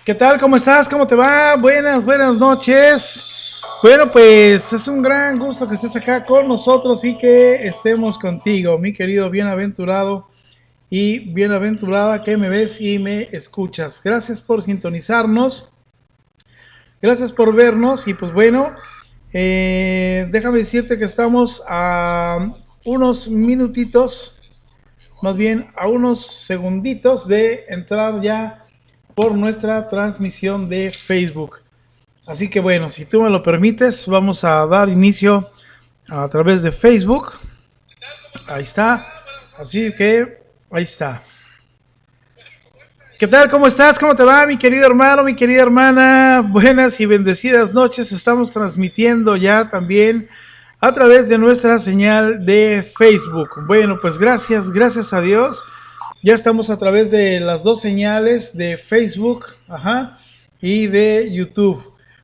¿Qué tal? ¿Cómo estás? ¿Cómo te va? Buenas noches. Bueno, pues es un gran gusto que estés acá con nosotros y que estemos contigo, mi querido bienaventurado y bienaventurada que me ves y me escuchas. Gracias por sintonizarnos, gracias por vernos y pues bueno, déjame decirte que estamos a unos minutitos, más bien a unos segunditos de entrar ya por nuestra transmisión de Facebook. Así que bueno, si tú me lo permites, vamos a dar inicio a través de Facebook. Ahí está. Así que ahí está. ¿Qué tal? ¿Cómo estás? ¿Cómo te va, mi querido hermano, mi querida hermana? Buenas y bendecidas noches. Estamos transmitiendo ya también a través de nuestra señal de Facebook. Bueno, pues gracias a Dios. Ya estamos a través de las dos señales de Facebook, y de YouTube.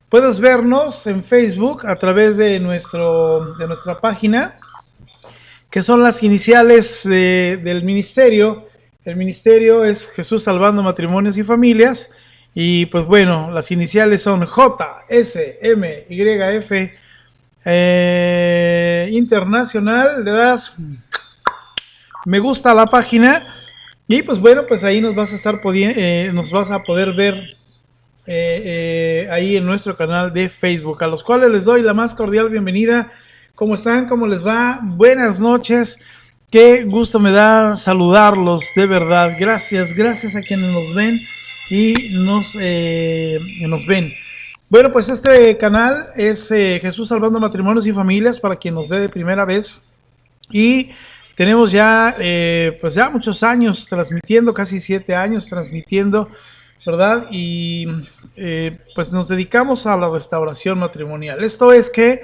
Puedes vernos en Facebook a través de nuestra página, que son las iniciales del ministerio. El ministerio es Jesús Salvando Matrimonios y Familias. Y pues bueno, las iniciales son JSMYF Internacional. Le das me gusta a la página. Y pues bueno, pues ahí nos vas a estar nos vas a poder ver ahí en nuestro canal de Facebook, a los cuales les doy la más cordial bienvenida. ¿Cómo están? ¿Cómo les va? Buenas noches. Qué gusto me da saludarlos, de verdad. Gracias a quienes nos ven y nos ven. Bueno, pues este canal es Jesús Salvando Matrimonios y Familias, para quien nos ve de primera vez. Y tenemos ya, pues ya muchos años transmitiendo, casi 7 años transmitiendo, ¿verdad? Y pues nos dedicamos a la restauración matrimonial. Esto es que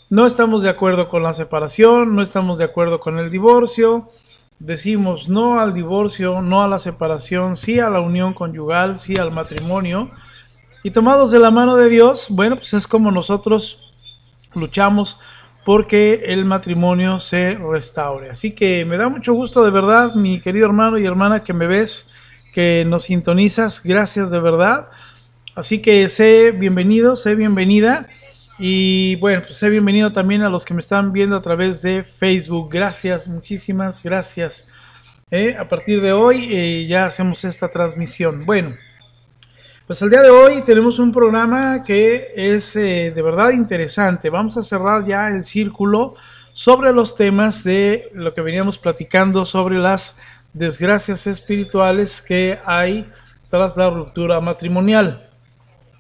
no estamos de acuerdo con la separación, no estamos de acuerdo con el divorcio. Decimos no al divorcio, no a la separación, sí a la unión conyugal, sí al matrimonio. Y tomados de la mano de Dios, bueno, pues es como nosotros luchamos porque el matrimonio se restaure. Así que me da mucho gusto, de verdad, mi querido hermano y hermana que me ves, que nos sintonizas. Gracias, de verdad. Así que sé bienvenido, sé bienvenida. Y bueno, pues sé bienvenido también a los que me están viendo a través de Facebook. Gracias, muchísimas gracias. A partir de hoy ya hacemos esta transmisión. Bueno, pues el día de hoy tenemos un programa que es de verdad interesante. Vamos a cerrar ya el círculo sobre los temas de lo que veníamos platicando sobre las desgracias espirituales que hay tras la ruptura matrimonial.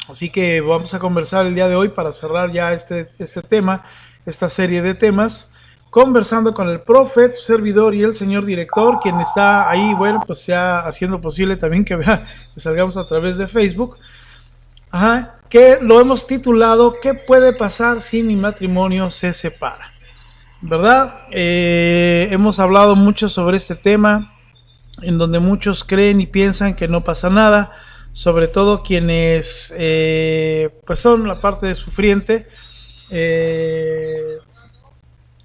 Así que vamos a conversar el día de hoy para cerrar ya este tema, esta serie de temas, conversando con el profe, tu servidor y el señor director, quien está ahí, bueno, pues ya haciendo posible también que salgamos a través de Facebook, que lo hemos titulado ¿Qué puede pasar si mi matrimonio se separa? ¿Verdad? Hemos hablado mucho sobre este tema, en donde muchos creen y piensan que no pasa nada, sobre todo quienes pues son la parte sufriente,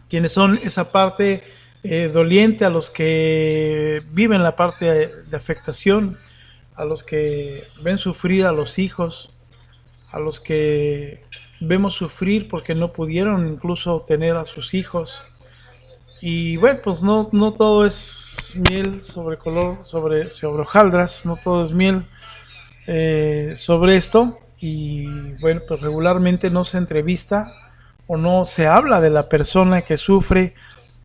quienes son esa parte doliente, a los que viven la parte de afectación, a los que ven sufrir a los hijos, a los que vemos sufrir porque no pudieron incluso tener a sus hijos. Y bueno, pues no todo es miel sobre hojaldras, no todo es miel sobre esto. Y bueno, pues regularmente no se entrevista o no se habla de la persona que sufre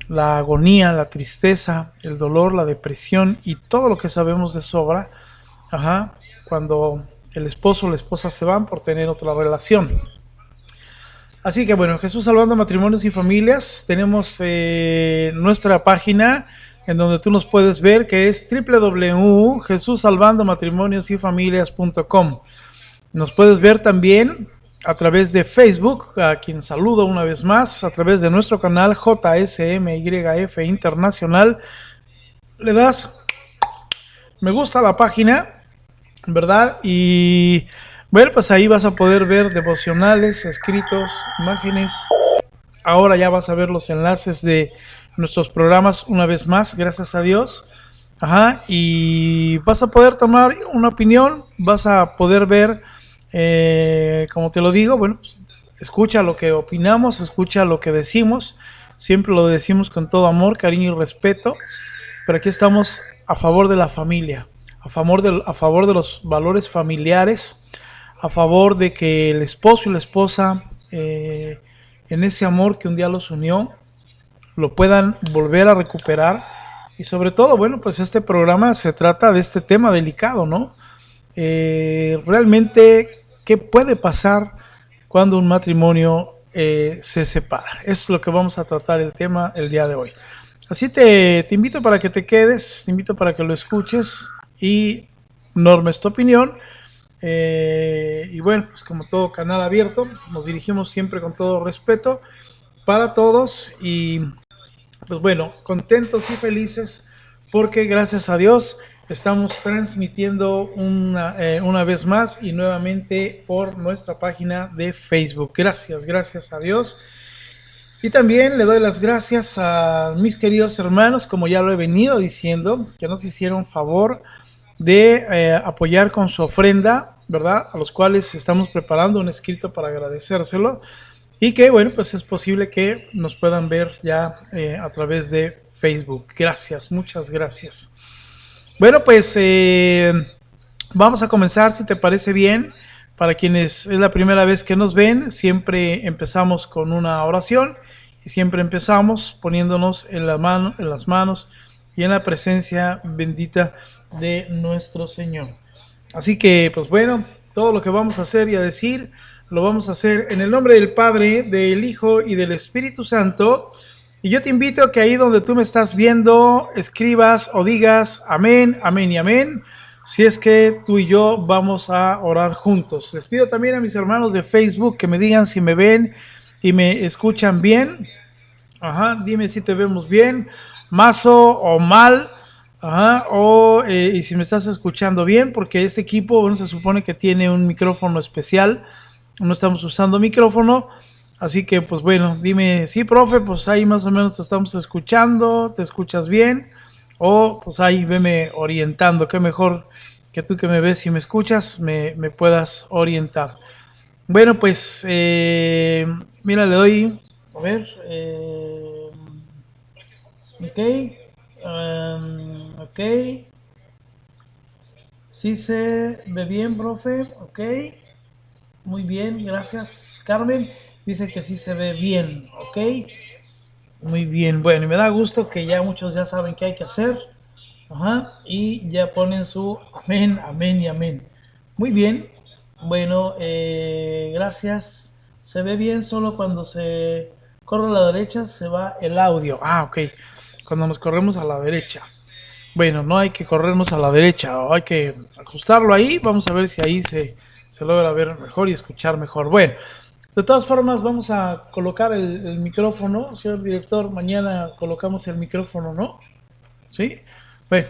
la agonía, la tristeza, el dolor, la depresión y todo lo que sabemos de sobra, cuando el esposo o la esposa se van por tener otra relación. Así que bueno, Jesús Salvando Matrimonios y Familias, tenemos nuestra página en donde tú nos puedes ver, que es www.jesussalvandomatrimoniosyfamilias.com. Nos puedes ver también a través de Facebook, a quien saludo una vez más, a través de nuestro canal JSMYF Internacional. Le das me gusta a la página, ¿verdad? Y bueno, pues ahí vas a poder ver devocionales, escritos, imágenes. Ahora ya vas a ver los enlaces de nuestros programas una vez más, gracias a Dios. Ajá, y vas a poder tomar una opinión, vas a poder ver, como te lo digo, bueno, pues, escucha lo que opinamos, escucha lo que decimos, siempre lo decimos con todo amor, cariño y respeto, pero aquí estamos a favor de la familia, a favor de los valores familiares, a favor de que el esposo y la esposa, en ese amor que un día los unió, lo puedan volver a recuperar. Y sobre todo, bueno, pues este programa se trata de este tema delicado, ¿no? Realmente, ¿qué puede pasar cuando un matrimonio se separa? Es lo que vamos a tratar el tema el día de hoy. Así te invito para que te quedes, te invito para que lo escuches y normes tu opinión. Y bueno, pues como todo canal abierto, nos dirigimos siempre con todo respeto para todos y pues bueno, contentos y felices porque gracias a Dios estamos transmitiendo una vez más y nuevamente por nuestra página de Facebook. Gracias a Dios. Y también le doy las gracias a mis queridos hermanos, como ya lo he venido diciendo, que nos hicieron favor de apoyar con su ofrenda, ¿verdad? A los cuales estamos preparando un escrito para agradecérselo. Y que, bueno, pues es posible que nos puedan ver ya a través de Facebook. Gracias, muchas gracias. Bueno, pues vamos a comenzar, si te parece bien. Para quienes es la primera vez que nos ven, siempre empezamos con una oración y siempre empezamos poniéndonos en las manos y en la presencia bendita de nuestro Señor. Así que, pues bueno, todo lo que vamos a hacer y a decir, lo vamos a hacer en el nombre del Padre, del Hijo y del Espíritu Santo. Y yo te invito a que ahí donde tú me estás viendo, escribas o digas amén, amén y amén, si es que tú y yo vamos a orar juntos. Les pido también a mis hermanos de Facebook que me digan si me ven y me escuchan bien. Ajá, dime si te vemos bien, mazo o mal. Ajá, y si me estás escuchando bien, porque este equipo, bueno, se supone que tiene un micrófono especial, no estamos usando micrófono, así que pues bueno, dime, sí, profe, pues ahí más o menos te estamos escuchando, te escuchas bien, o pues ahí veme orientando, que mejor que tú que me ves y me escuchas, me puedas orientar. Bueno, pues, mira, le doy, a ver, ok. Ok. Sí se ve bien, profe. Ok. Muy bien, gracias. Carmen dice que sí se ve bien. Ok. Muy bien. Bueno, y me da gusto que ya muchos ya saben qué hay que hacer. Ajá. Y ya ponen su amén, amén y amén. Muy bien. Bueno, gracias. Se ve bien solo cuando se corre a la derecha se va el audio. Ah, ok. Cuando nos corremos a la derecha. Bueno, no hay que corrernos a la derecha, hay que ajustarlo ahí, vamos a ver si ahí se logra ver mejor y escuchar mejor. Bueno, de todas formas vamos a colocar el micrófono, señor director, mañana colocamos el micrófono, ¿no? ¿Sí? Bueno,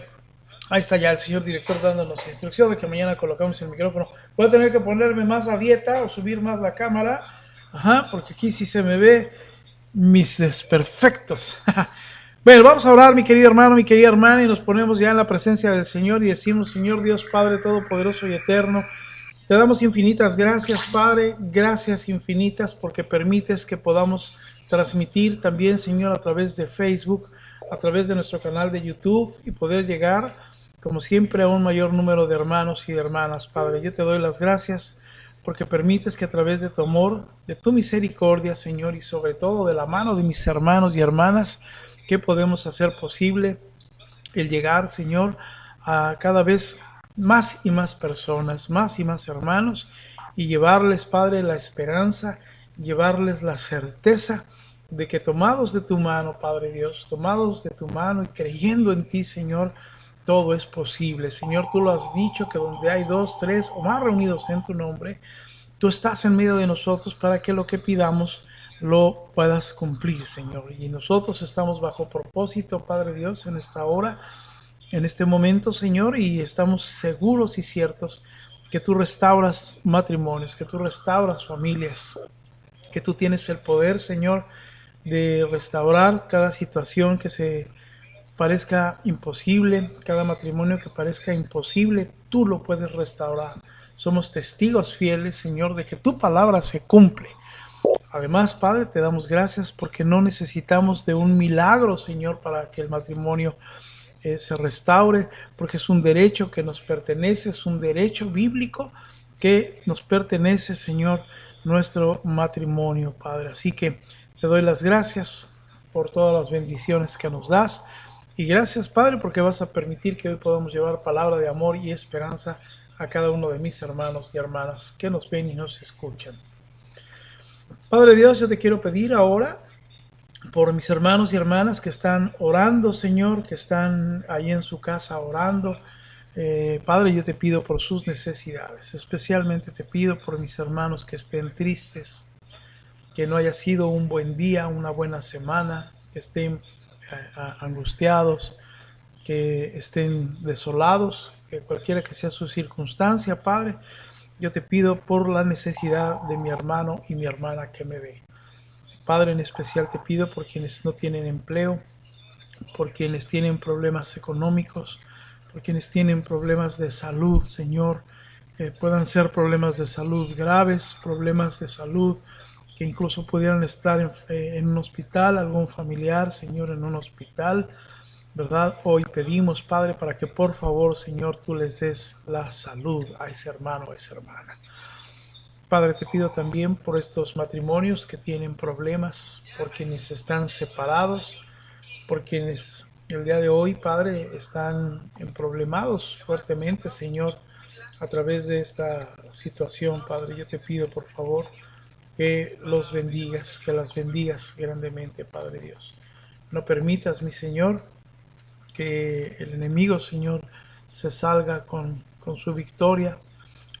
ahí está ya el señor director dándonos instrucción de que mañana colocamos el micrófono. Voy a tener que ponerme más a dieta o subir más la cámara, ajá, porque aquí sí se me ve mis desperfectos. Bueno, vamos a orar, mi querido hermano, mi querida hermana, y nos ponemos ya en la presencia del Señor y decimos: Señor Dios Padre Todopoderoso y Eterno, te damos infinitas gracias, Padre, gracias infinitas porque permites que podamos transmitir también, Señor, a través de Facebook, a través de nuestro canal de YouTube y poder llegar, como siempre, a un mayor número de hermanos y de hermanas, Padre. Yo te doy las gracias porque permites que a través de tu amor, de tu misericordia, Señor, y sobre todo de la mano de mis hermanos y hermanas, que podemos hacer posible el llegar, Señor, a cada vez más y más personas, más y más hermanos, y llevarles, Padre, la esperanza, llevarles la certeza de que tomados de tu mano, Padre Dios, tomados de tu mano y creyendo en ti, Señor, todo es posible. Señor, tú lo has dicho, que donde hay 2, 3 o más reunidos en tu nombre, tú estás en medio de nosotros para que lo que pidamos lo puedas cumplir, Señor. Y nosotros estamos bajo propósito, Padre Dios, en esta hora, en este momento, Señor, y estamos seguros y ciertos que tú restauras matrimonios, que tú restauras familias, que tú tienes el poder, Señor, de restaurar cada situación que se parezca imposible, cada matrimonio que parezca imposible, tú lo puedes restaurar. Somos testigos fieles, Señor, de que tu palabra se cumple. Además, Padre, te damos gracias porque no necesitamos de un milagro, Señor, para que el matrimonio se restaure, porque es un derecho que nos pertenece, es un derecho bíblico que nos pertenece, Señor, nuestro matrimonio, Padre. Así que te doy las gracias por todas las bendiciones que nos das. Y gracias, Padre, porque vas a permitir que hoy podamos llevar palabra de amor y esperanza a cada uno de mis hermanos y hermanas que nos ven y nos escuchan. Padre Dios, yo te quiero pedir ahora por mis hermanos y hermanas que están orando, Señor, que están ahí en su casa orando. Padre, yo te pido por sus necesidades. Especialmente te pido por mis hermanos que estén tristes, que no haya sido un buen día, una buena semana, que estén angustiados, que estén desolados, que cualquiera que sea su circunstancia, Padre, yo te pido por la necesidad de mi hermano y mi hermana que me ve. Padre, en especial te pido por quienes no tienen empleo, por quienes tienen problemas económicos, por quienes tienen problemas de salud, Señor, que puedan ser problemas de salud graves, problemas de salud que incluso pudieran estar en un hospital, algún familiar, Señor, en un hospital, ¿verdad? Hoy pedimos, Padre, para que por favor, Señor, tú les des la salud a ese hermano o a esa hermana. Padre, te pido también por estos matrimonios que tienen problemas, por quienes están separados, por quienes el día de hoy, Padre, están problemados fuertemente, Señor, a través de esta situación, Padre. Yo te pido, por favor, que los bendigas, que las bendigas grandemente, Padre Dios. No permitas, mi Señor, que el enemigo, Señor, se salga con su victoria.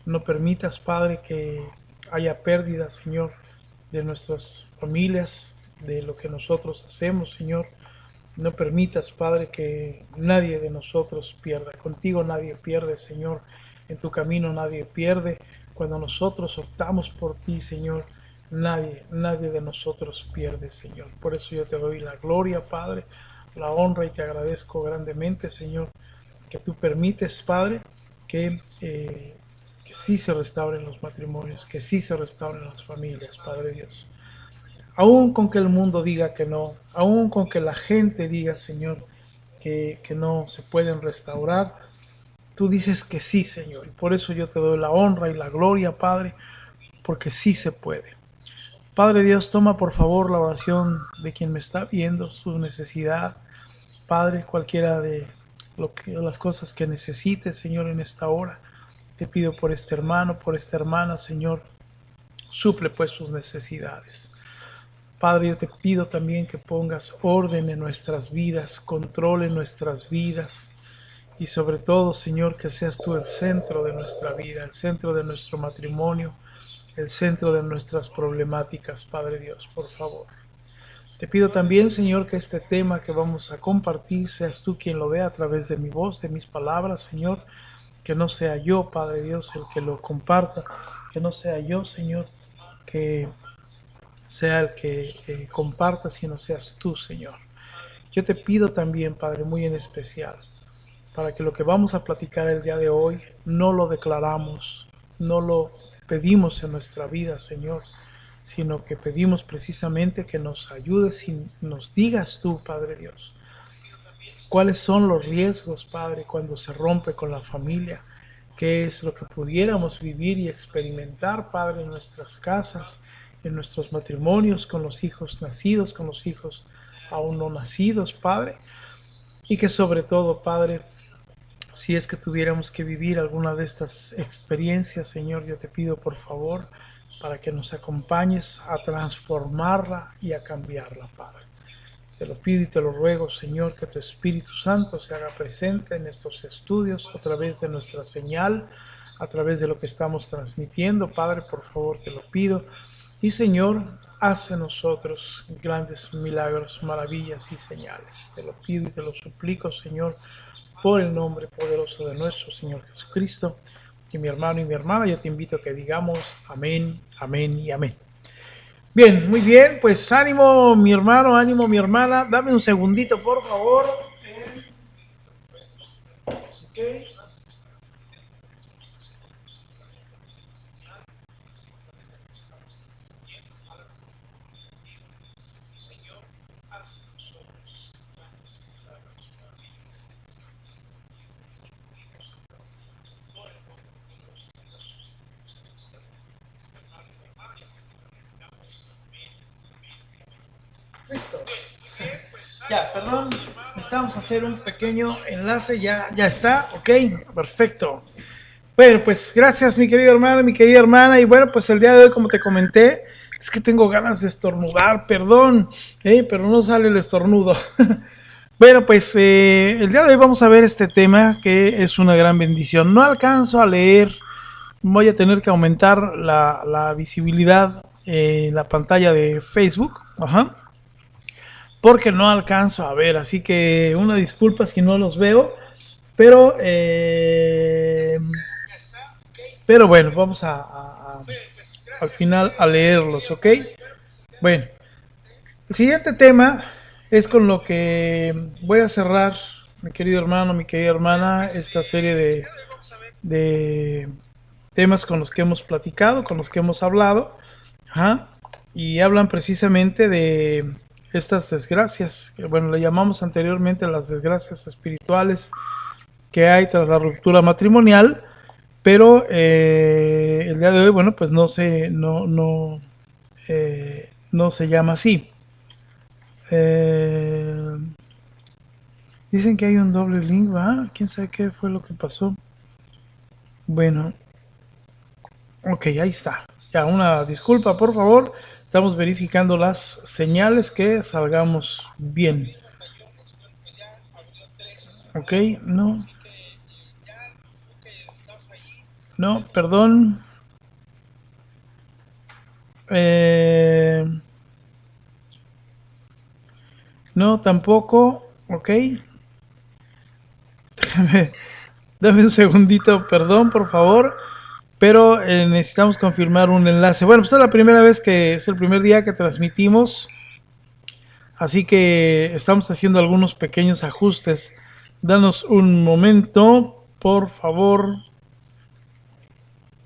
No permitas, Padre, que haya pérdida, Señor, de nuestras familias, de lo que nosotros hacemos, Señor. No permitas, Padre, que nadie de nosotros pierda. Contigo nadie pierde, Señor. En tu camino nadie pierde. Cuando nosotros optamos por ti, Señor, nadie de nosotros pierde, Señor. Por eso yo te doy la gloria, Padre, la honra, y te agradezco grandemente, Señor, que tú permites, Padre, que sí se restauren los matrimonios, que sí se restauren las familias, Padre Dios. Aún con que el mundo diga que no, aún con que la gente diga, Señor, que no se pueden restaurar, tú dices que sí, Señor. Y por eso yo te doy la honra y la gloria, Padre, porque sí se puede. Padre Dios, toma por favor la oración de quien me está viendo, su necesidad. Padre, cualquiera de las cosas que necesite, Señor, en esta hora. Te pido por este hermano, por esta hermana, Señor, suple pues sus necesidades. Padre, yo te pido también que pongas orden en nuestras vidas, control en nuestras vidas, y sobre todo, Señor, que seas tú el centro de nuestra vida, el centro de nuestro matrimonio, el centro de nuestras problemáticas, Padre Dios, por favor. Te pido también, Señor, que este tema que vamos a compartir seas tú quien lo vea a través de mi voz, de mis palabras, Señor. Que no sea yo, Padre Dios, el que lo comparta, que no sea yo, Señor, que sea el que comparta, sino seas tú, Señor. Yo te pido también, Padre, muy en especial, para que lo que vamos a platicar el día de hoy no lo declaramos, no lo pedimos en nuestra vida, Señor, sino que pedimos precisamente que nos ayudes y nos digas tú, Padre Dios, cuáles son los riesgos, Padre, cuando se rompe con la familia, qué es lo que pudiéramos vivir y experimentar, Padre, en nuestras casas, en nuestros matrimonios, con los hijos nacidos, con los hijos aún no nacidos, Padre, y que sobre todo, Padre, si es que tuviéramos que vivir alguna de estas experiencias, Señor, yo te pido por favor para que nos acompañes a transformarla y a cambiarla, Padre. Te lo pido y te lo ruego, Señor, que tu Espíritu Santo se haga presente en estos estudios a través de nuestra señal, a través de lo que estamos transmitiendo. Padre, por favor, te lo pido. Y, Señor, haz en nosotros grandes milagros, maravillas y señales. Te lo pido y te lo suplico, Señor, por el nombre poderoso de nuestro Señor Jesucristo. Y mi hermano y mi hermana, yo te invito a que digamos amén, amén y amén. Bien, muy bien, pues ánimo mi hermano, ánimo mi hermana, dame un segundito por favor. Listo. Ya, perdón, necesitamos hacer un pequeño enlace, ya está, ok, perfecto. Bueno, pues gracias mi querido hermano, mi querida hermana, y bueno, pues el día de hoy, como te comenté, es que tengo ganas de estornudar, perdón, pero no sale el estornudo. Bueno, pues el día de hoy vamos a ver este tema que es una gran bendición. No alcanzo a leer, voy a tener que aumentar la visibilidad en la pantalla de Facebook, ajá, porque no alcanzo a ver, así que una disculpa si no los veo, pero bueno, vamos al final a leerlos, ¿ok? Bueno, el siguiente tema es con lo que voy a cerrar, mi querido hermano, mi querida hermana, esta serie de temas con los que hemos platicado, con los que hemos hablado, ajá, y hablan precisamente de estas desgracias, que bueno, le llamamos anteriormente las desgracias espirituales que hay tras la ruptura matrimonial, pero el día de hoy, bueno, pues no se llama así. Dicen que hay un doble link, ¿va? ¿Quién sabe qué fue lo que pasó? Bueno, ok, ahí está. Ya, una disculpa, por favor. Estamos verificando las señales que salgamos bien. Ok, no. No, perdón. No, tampoco. Ok. Dame un segundito, perdón, por favor. Pero necesitamos confirmar un enlace. Bueno, pues es la primera vez que es el primer día que transmitimos. Así que estamos haciendo algunos pequeños ajustes. Danos un momento, por favor.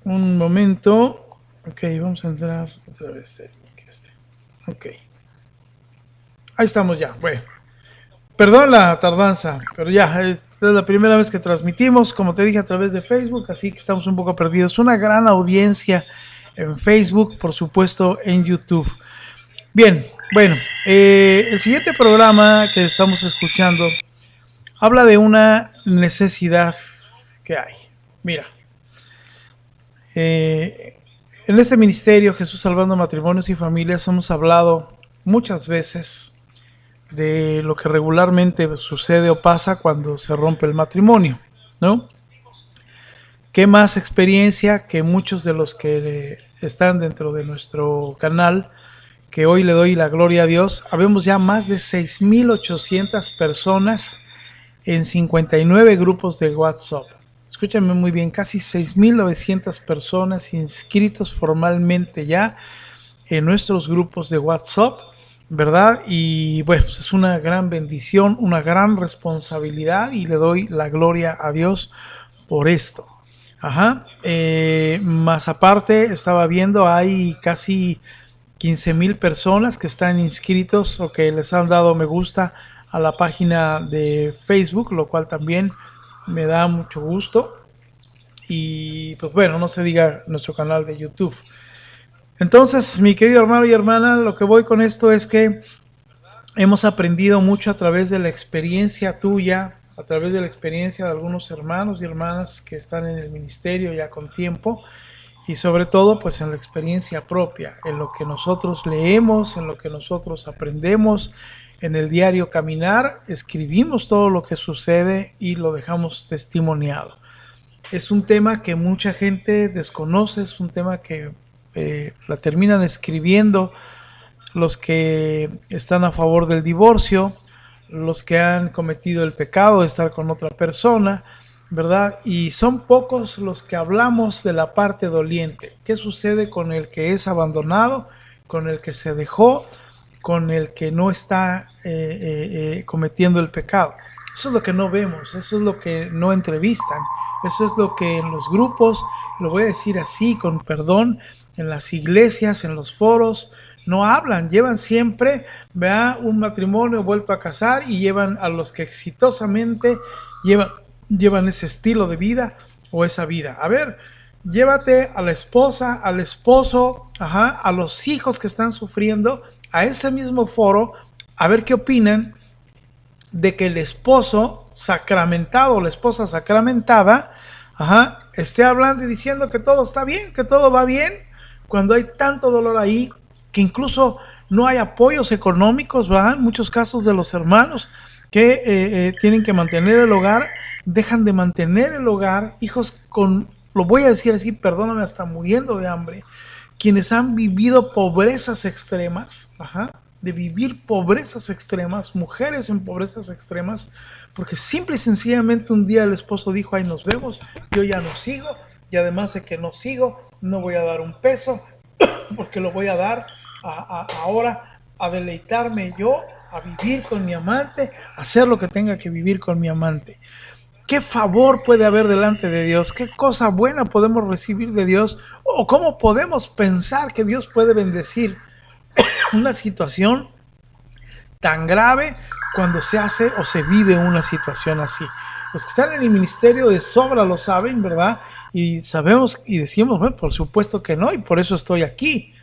Un momento. Ok, vamos a entrar otra vez. Ok. Ahí estamos ya. Bueno. Perdón la tardanza, pero ya, esta es la primera vez que transmitimos, como te dije, a través de Facebook, así que estamos un poco perdidos. Una gran audiencia en Facebook, por supuesto, en YouTube. Bien, bueno, el siguiente programa que estamos escuchando habla de una necesidad que hay. Mira, en este ministerio, Jesús Salvando Matrimonios y Familias, hemos hablado muchas veces de lo que regularmente sucede o pasa cuando se rompe el matrimonio, ¿no? ¿Qué más experiencia que muchos de los que están dentro de nuestro canal, que hoy le doy la gloria a Dios? Habemos ya más de 6,800 personas en 59 grupos de WhatsApp. Escúchame muy bien, casi 6,900 personas inscritos formalmente ya en nuestros grupos de WhatsApp, ¿verdad? Y bueno, pues es una gran bendición, una gran responsabilidad y le doy la gloria a Dios por esto. Ajá. Más aparte, estaba viendo, hay casi 15,000 personas que están inscritos o que les han dado me gusta a la página de Facebook, lo cual también me da mucho gusto. Y pues bueno, no se diga nuestro canal de YouTube. Entonces, mi querido hermano y hermana, lo que voy con esto es que hemos aprendido mucho a través de la experiencia tuya, a través de la experiencia de algunos hermanos y hermanas que están en el ministerio ya con tiempo, y sobre todo pues en la experiencia propia, en lo que nosotros leemos, en lo que nosotros aprendemos, en el diario caminar, escribimos todo lo que sucede y lo dejamos testimoniado. Es un tema que mucha gente desconoce, es un tema que la terminan escribiendo los que están a favor del divorcio, los que han cometido el pecado de estar con otra persona, ¿verdad? Y son pocos los que hablamos de la parte doliente. ¿Qué sucede con el que es abandonado, con el que se dejó, con el que no está cometiendo el pecado? Eso es lo que no vemos, eso es lo que no entrevistan, eso es lo que en los grupos, lo voy a decir así, con perdón, en las iglesias, en los foros, no hablan. Llevan siempre, vea, un matrimonio vuelto a casar y llevan a los que exitosamente llevan ese estilo de vida o esa vida. A ver, llévate a la esposa, al esposo, a los hijos que están sufriendo, a ese mismo foro, a ver qué opinan de que el esposo sacramentado o la esposa sacramentada, esté hablando y diciendo que todo está bien, que todo va bien, cuando hay tanto dolor ahí, que incluso no hay apoyos económicos, ¿verdad? En muchos casos de los hermanos que tienen que mantener el hogar, dejan de mantener el hogar, hijos con, lo voy a decir así, perdóname, hasta muriendo de hambre, quienes han vivido pobrezas extremas, de vivir pobrezas extremas, mujeres en pobrezas extremas, porque simple y sencillamente un día el esposo dijo, ahí nos vemos, yo ya no sigo, y además de que no sigo, no voy a dar un peso, porque lo voy a dar ahora a deleitarme yo, a vivir con mi amante, a hacer lo que tenga que vivir con mi amante. ¿Qué favor puede haber delante de Dios? ¿Qué cosa buena podemos recibir de Dios? ¿O cómo podemos pensar que Dios puede bendecir una situación tan grave cuando se hace o se vive una situación así? Los que están en el ministerio de sobra lo saben, ¿verdad? Y sabemos y decimos, bueno, por supuesto que no, y por eso estoy aquí.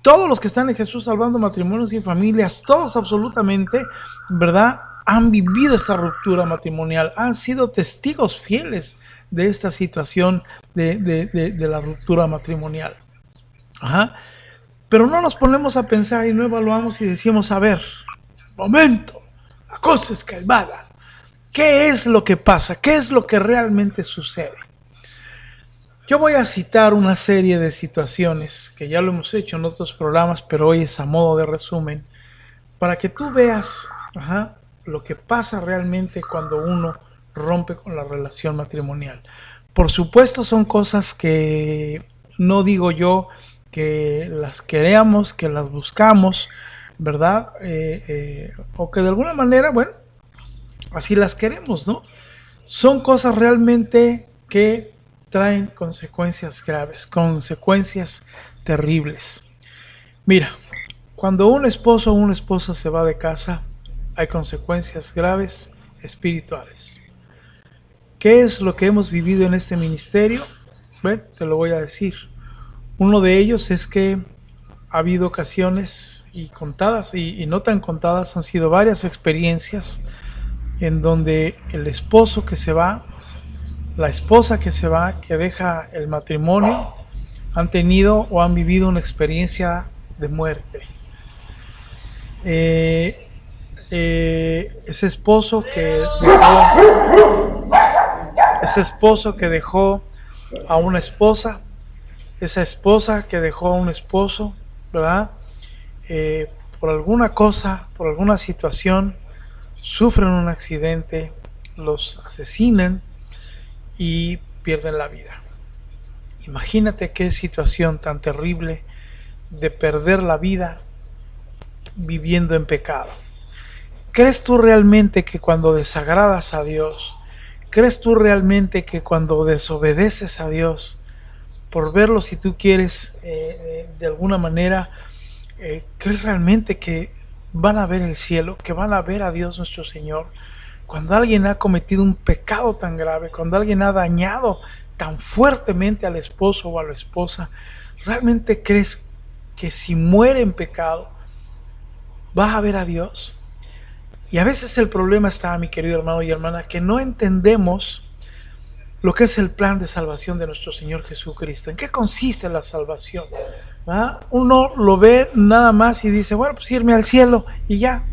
Todos los que están en Jesús salvando matrimonios y familias, todos absolutamente, ¿verdad?, han vivido esta ruptura matrimonial, han sido testigos fieles de esta situación de la ruptura matrimonial. Pero no nos ponemos a pensar y no evaluamos y decimos, a ver, momento, la cosa es calmada. ¿Qué es lo que pasa? ¿Qué es lo que realmente sucede? Yo voy a citar una serie de situaciones que ya lo hemos hecho en otros programas, pero hoy es a modo de resumen, para que tú veas lo que pasa realmente cuando uno rompe con la relación matrimonial. Por supuesto son cosas que no digo yo que las queremos, que las buscamos, ¿verdad? O que de alguna manera, bueno, así las queremos, ¿no? Son cosas realmente que traen consecuencias graves, consecuencias terribles. Mira, cuando un esposo o una esposa se va de casa, hay consecuencias graves espirituales. ¿Qué es lo que hemos vivido en este ministerio? Bueno, te lo voy a decir. Uno de ellos es que ha habido ocasiones y contadas, y no tan contadas, han sido varias experiencias en donde el esposo que se va, la esposa que se va, que deja el matrimonio, han tenido o han vivido una experiencia de muerte. Ese esposo que dejó a una esposa, esa esposa que dejó a un esposo, ¿verdad? Por alguna cosa, por alguna situación, sufren un accidente, los asesinan y pierden la vida. Imagínate qué situación tan terrible de perder la vida viviendo en pecado. ¿Crees tú realmente que cuando desagradas a Dios, crees tú realmente que cuando desobedeces a Dios, por verlo si tú quieres de alguna manera, crees realmente que van a ver el cielo, que van a ver a Dios nuestro Señor? Cuando alguien ha cometido un pecado tan grave, cuando alguien ha dañado tan fuertemente al esposo o a la esposa, ¿realmente crees que si muere en pecado vas a ver a Dios? Y a veces el problema está, mi querido hermano y hermana, que no entendemos lo que es el plan de salvación de nuestro Señor Jesucristo. ¿En qué consiste la salvación? Uno lo ve nada más y dice, bueno, pues irme al cielo y ya.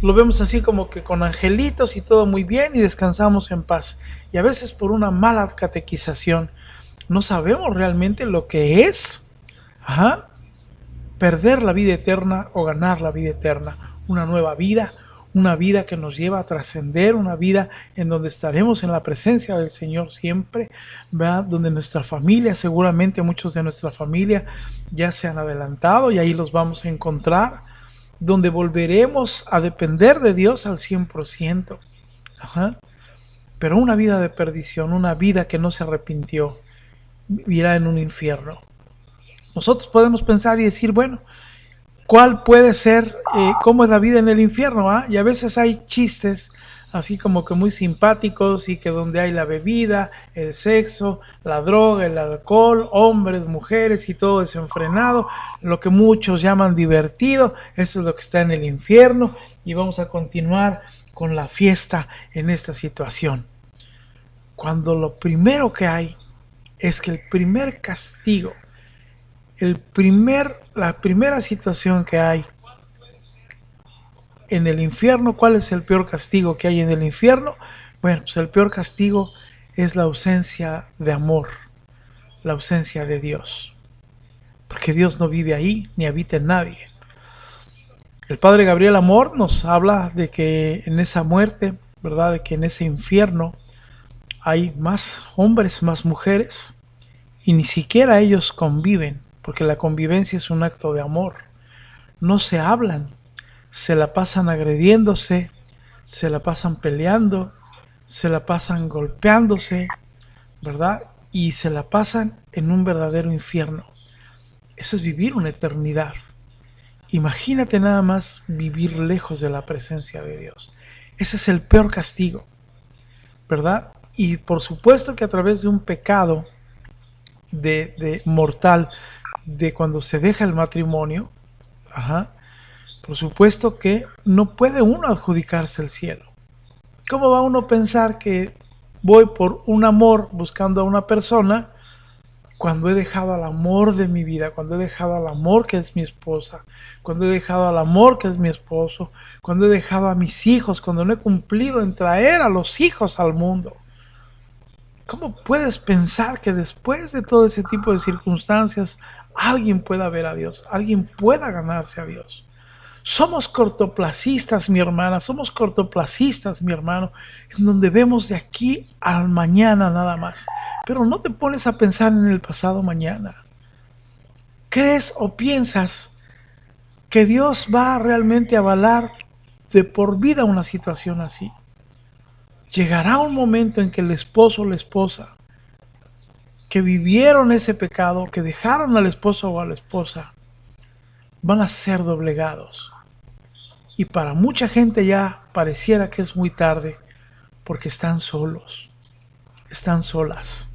Lo vemos así como que con angelitos y todo muy bien y descansamos en paz. Y a veces por una mala catequización no sabemos realmente lo que es perder la vida eterna o ganar la vida eterna. Una nueva vida, una vida que nos lleva a trascender, una vida en donde estaremos en la presencia del Señor siempre, ¿verdad? Donde nuestra familia, seguramente muchos de nuestra familia ya se han adelantado y ahí los vamos a encontrar, donde volveremos a depender de Dios al 100%. Ajá. Pero una vida de perdición, una vida que no se arrepintió, vivirá en un infierno. Nosotros podemos pensar y decir, bueno, ¿cuál puede ser, cómo es la vida en el infierno? ¿Ah? Y a veces hay chistes así como que muy simpáticos y que donde hay la bebida, el sexo, la droga, el alcohol, hombres, mujeres y todo desenfrenado, lo que muchos llaman divertido, eso es lo que está en el infierno y vamos a continuar con la fiesta en esta situación. Cuando lo primero que hay es que el primer castigo, la primera situación que hay en el infierno, ¿cuál es el peor castigo que hay en el infierno? Bueno, pues el peor castigo es la ausencia de amor, la ausencia de Dios, porque Dios no vive ahí ni habita en nadie. El Padre Gabriel Amor nos habla de que en esa muerte, ¿verdad? De que en ese infierno hay más hombres, más mujeres, y ni siquiera ellos conviven, porque la convivencia es un acto de amor. No se hablan, se la pasan agrediéndose, se la pasan peleando, se la pasan golpeándose, ¿verdad? Y se la pasan en un verdadero infierno. Eso es vivir una eternidad. Imagínate nada más vivir lejos de la presencia de Dios. Ese es el peor castigo, ¿verdad? Y por supuesto que a través de un pecado de mortal, de cuando se deja el matrimonio, por supuesto que no puede uno adjudicarse el cielo. ¿Cómo va uno a pensar que voy por un amor buscando a una persona cuando he dejado al amor de mi vida, cuando he dejado al amor que es mi esposa, cuando he dejado al amor que es mi esposo, cuando he dejado a mis hijos, cuando no he cumplido en traer a los hijos al mundo? ¿Cómo puedes pensar que después de todo ese tipo de circunstancias alguien pueda ver a Dios, alguien pueda ganarse a Dios? Somos cortoplacistas, mi hermana, somos cortoplacistas, mi hermano, en donde vemos de aquí al mañana nada más. Pero no te pones a pensar en el pasado mañana. ¿Crees o piensas que Dios va realmente a avalar de por vida una situación así? Llegará un momento en que el esposo o la esposa que vivieron ese pecado, que dejaron al esposo o a la esposa, van a ser doblegados. Y para mucha gente ya pareciera que es muy tarde porque están solos, están solas.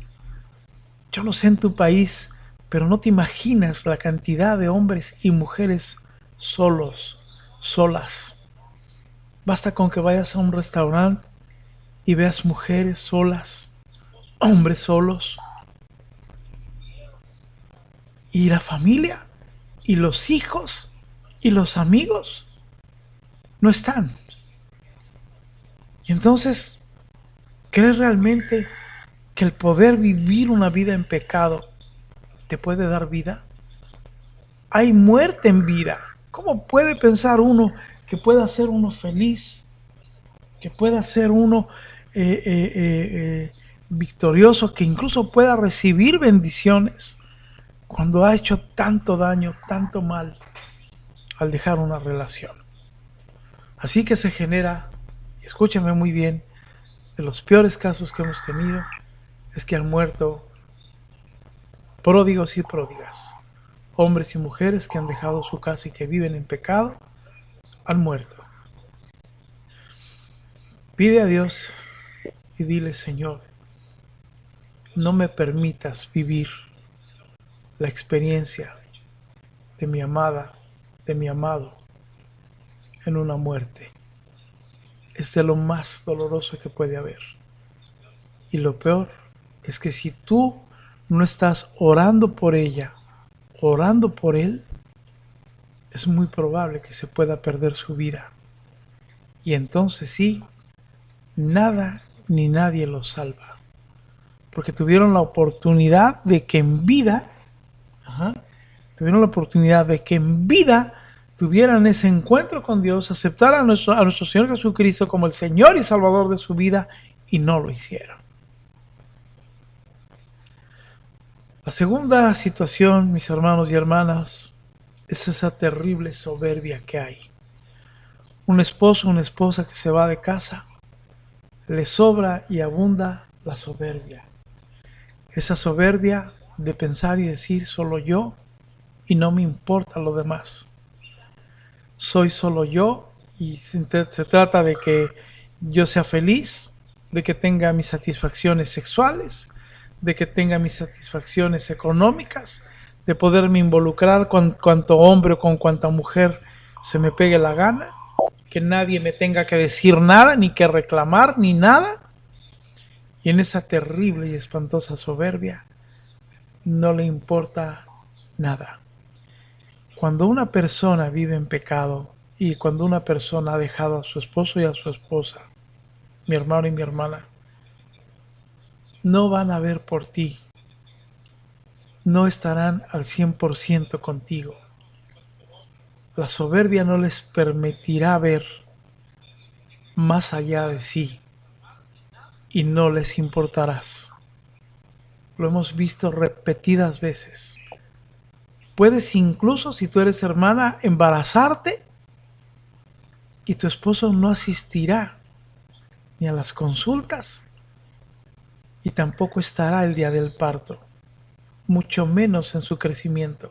Yo no sé en tu país, pero no te imaginas la cantidad de hombres y mujeres solos, solas. Basta con que vayas a un restaurante y veas mujeres solas, hombres solos. Y la familia, y los hijos, y los amigos no están. Y entonces, ¿crees realmente que el poder vivir una vida en pecado te puede dar vida? Hay muerte en vida. ¿Cómo puede pensar uno que pueda ser uno feliz? Que pueda ser uno victorioso, que incluso pueda recibir bendiciones cuando ha hecho tanto daño, tanto mal al dejar una relación. Así que se genera, escúchame muy bien, de los peores casos que hemos tenido es que han muerto pródigos y pródigas, hombres y mujeres que han dejado su casa y que viven en pecado, han muerto. Pide a Dios y dile: Señor, no me permitas vivir la experiencia de mi amada, de mi amado, en una muerte. Es de lo más doloroso que puede haber. Y lo peor es que si tú no estás orando por ella, orando por él, es muy probable que se pueda perder su vida. Y entonces sí, nada ni nadie los salva. Porque tuvieron la oportunidad de que en vida, tuvieran ese encuentro con Dios, aceptaran a nuestro Señor Jesucristo como el Señor y Salvador de su vida, y no lo hicieron. La segunda situación, mis hermanos y hermanas, es esa terrible soberbia que hay. Un esposo, una esposa que se va de casa le sobra y abunda la soberbia. Esa soberbia de pensar y decir solo yo y no me importa lo demás. Soy solo yo y se trata de que yo sea feliz, de que tenga mis satisfacciones sexuales, de que tenga mis satisfacciones económicas, de poderme involucrar con cuanto hombre o con cuanta mujer se me pegue la gana, que nadie me tenga que decir nada, ni que reclamar, ni nada. Y en esa terrible y espantosa soberbia no le importa nada. Cuando una persona vive en pecado y cuando una persona ha dejado a su esposo y a su esposa, mi hermano y mi hermana, no van a ver por ti, no estarán al 100% contigo. La soberbia no les permitirá ver más allá de sí y no les importarás. Lo hemos visto repetidas veces. Puedes incluso, si tú eres hermana, embarazarte y tu esposo no asistirá ni a las consultas y tampoco estará el día del parto, mucho menos en su crecimiento.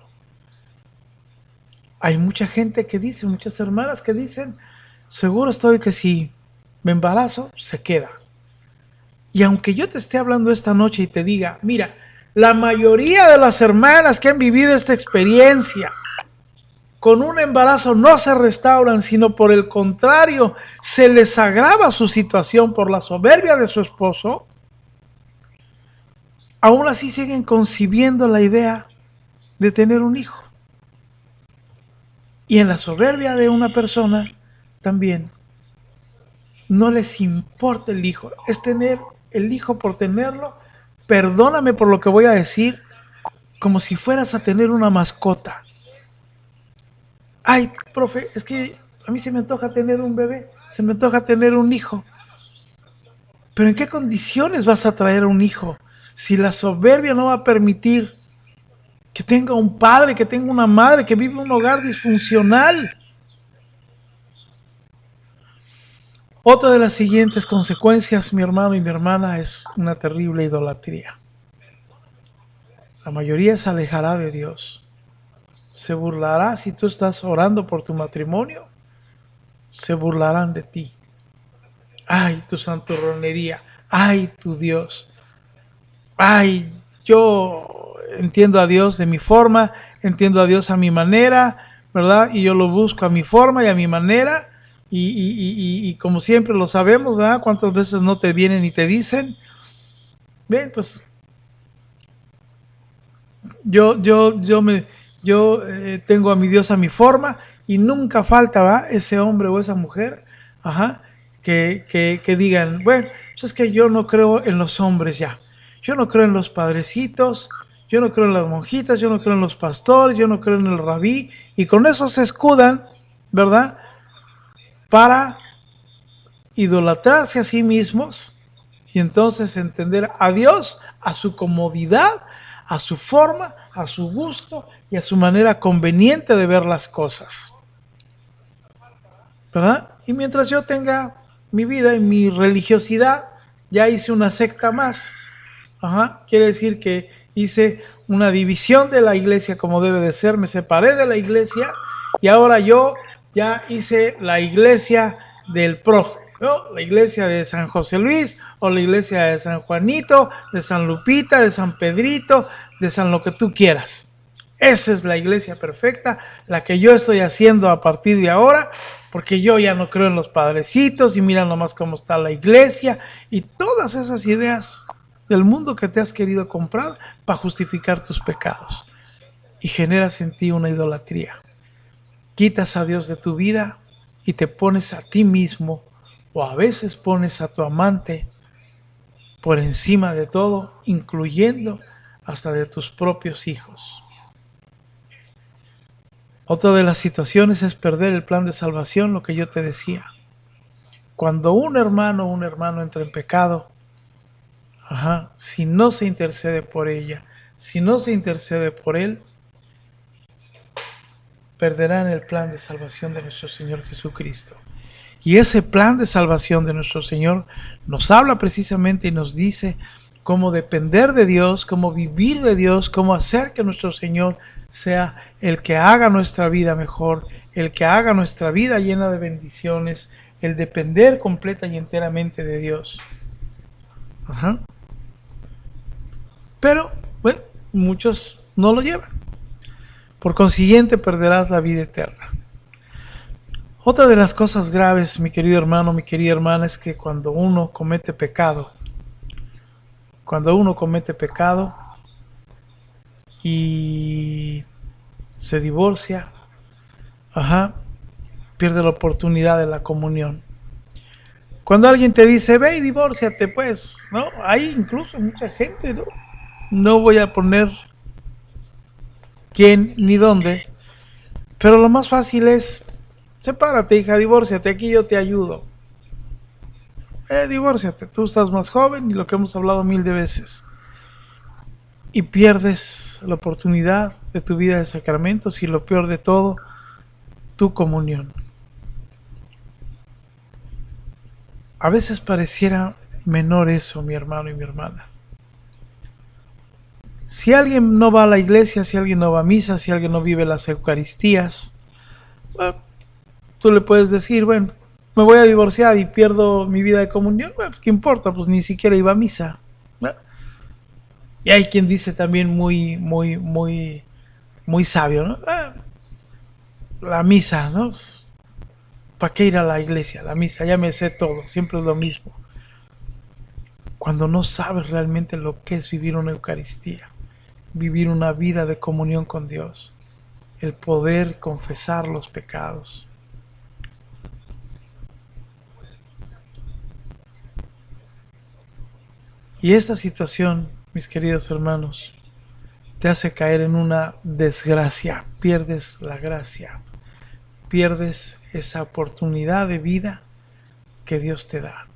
Hay mucha gente que dice, muchas hermanas que dicen, seguro estoy que si me embarazo, se queda. Y aunque yo te esté hablando esta noche y te diga, mira, la mayoría de las hermanas que han vivido esta experiencia con un embarazo no se restauran, sino por el contrario, se les agrava su situación por la soberbia de su esposo, aún así siguen concibiendo la idea de tener un hijo. Y en la soberbia de una persona también no les importa el hijo, es tener el hijo por tenerlo, perdóname por lo que voy a decir, como si fueras a tener una mascota. Ay, profe, es que a mí se me antoja tener un bebé, se me antoja tener un hijo. Pero ¿en qué condiciones vas a traer un hijo? Si la soberbia no va a permitir que tenga un padre, que tenga una madre, que vive en un hogar disfuncional. Otra de las siguientes consecuencias, mi hermano y mi hermana, es una terrible idolatría. La mayoría se alejará de Dios. Se burlará si tú estás orando por tu matrimonio. Se burlarán de ti. Ay, tu santurronería. Ay, tu Dios. Ay, yo entiendo a Dios de mi forma, entiendo a Dios a mi manera, ¿verdad? Y yo lo busco a mi forma y a mi manera. Y como siempre lo sabemos, ¿verdad? ¿Cuántas veces no te vienen y te dicen? Bien, pues yo tengo a mi Dios a mi forma y nunca falta, ¿va? Ese hombre o esa mujer, ajá, que digan, bueno, pues es que yo no creo en los hombres ya, yo no creo en los padrecitos, yo no creo en las monjitas, yo no creo en los pastores, yo no creo en el rabí, y con eso se escudan, ¿verdad? Para idolatrarse a sí mismos y entonces entender a Dios a su comodidad, a su forma, a su gusto y a su manera conveniente de ver las cosas, ¿verdad? Y mientras yo tenga mi vida y mi religiosidad, ya hice una secta más. Ajá, quiere decir que hice una división de la iglesia como debe de ser, me separé de la iglesia y ahora yo ya hice la iglesia del profe, ¿no? La iglesia de San José Luis o la iglesia de San Juanito, de San Lupita, de San Pedrito, de San lo que tú quieras. Esa es la iglesia perfecta, la que yo estoy haciendo a partir de ahora, porque yo ya no creo en los padrecitos y mira nomás cómo está la iglesia y todas esas ideas del mundo que te has querido comprar para justificar tus pecados. Y generas en ti una idolatría. Quitas a Dios de tu vida y te pones a ti mismo o a veces pones a tu amante por encima de todo, incluyendo hasta de tus propios hijos. Otra de las situaciones es perder el plan de salvación, lo que yo te decía. Cuando un hermano o un hermano entra en pecado, si no se intercede por ella, si no se intercede por él, perderán el plan de salvación de nuestro Señor Jesucristo. Y ese plan de salvación de nuestro Señor nos habla precisamente y nos dice cómo depender de Dios, cómo vivir de Dios, cómo hacer que nuestro Señor sea el que haga nuestra vida mejor, el que haga nuestra vida llena de bendiciones, el depender completa y enteramente de Dios. Ajá. Pero, bueno, muchos no lo llevan. Por consiguiente, perderás la vida eterna. Otra de las cosas graves, mi querido hermano, mi querida hermana, es que cuando uno comete pecado y se divorcia, pierde la oportunidad de la comunión. Cuando alguien te dice, ve y divórciate, pues, ¿no? Hay incluso mucha gente, ¿no? No voy a poner quién ni dónde, pero lo más fácil es, sepárate, hija, divórciate, aquí yo te ayudo. Divórciate, tú estás más joven y lo que hemos hablado 1000 de veces. Y pierdes la oportunidad de tu vida de sacramentos y lo peor de todo, tu comunión. A veces pareciera menor eso, mi hermano y mi hermana. Si alguien no va a la iglesia, si alguien no va a misa, si alguien no vive las Eucaristías, bueno, tú le puedes decir, bueno, me voy a divorciar y pierdo mi vida de comunión. Bueno, ¿qué importa? Pues ni siquiera iba a misa. Y hay quien dice también muy sabio, ¿no? La misa, ¿no? ¿Para qué ir a la iglesia? La misa, ya me sé todo, siempre es lo mismo. Cuando no sabes realmente lo que es vivir una Eucaristía, vivir una vida de comunión con Dios, el poder confesar los pecados. Y esta situación, mis queridos hermanos, te hace caer en una desgracia, pierdes la gracia, pierdes esa oportunidad de vida que Dios te da.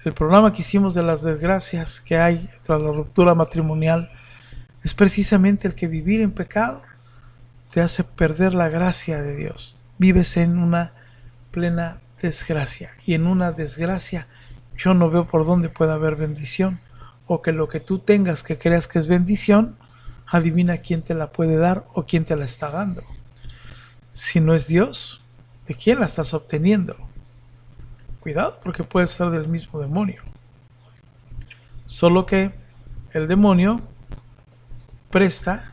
El programa que hicimos de las desgracias que hay tras la ruptura matrimonial es precisamente el que vivir en pecado te hace perder la gracia de Dios. Vives en una plena desgracia, y en una desgracia yo no veo por dónde pueda haber bendición, o que lo que tú tengas que creas que es bendición, adivina quién te la puede dar o quién te la está dando. Si no es Dios, ¿de quién la estás obteniendo? Cuidado, porque puede ser del mismo demonio. Solo que el demonio presta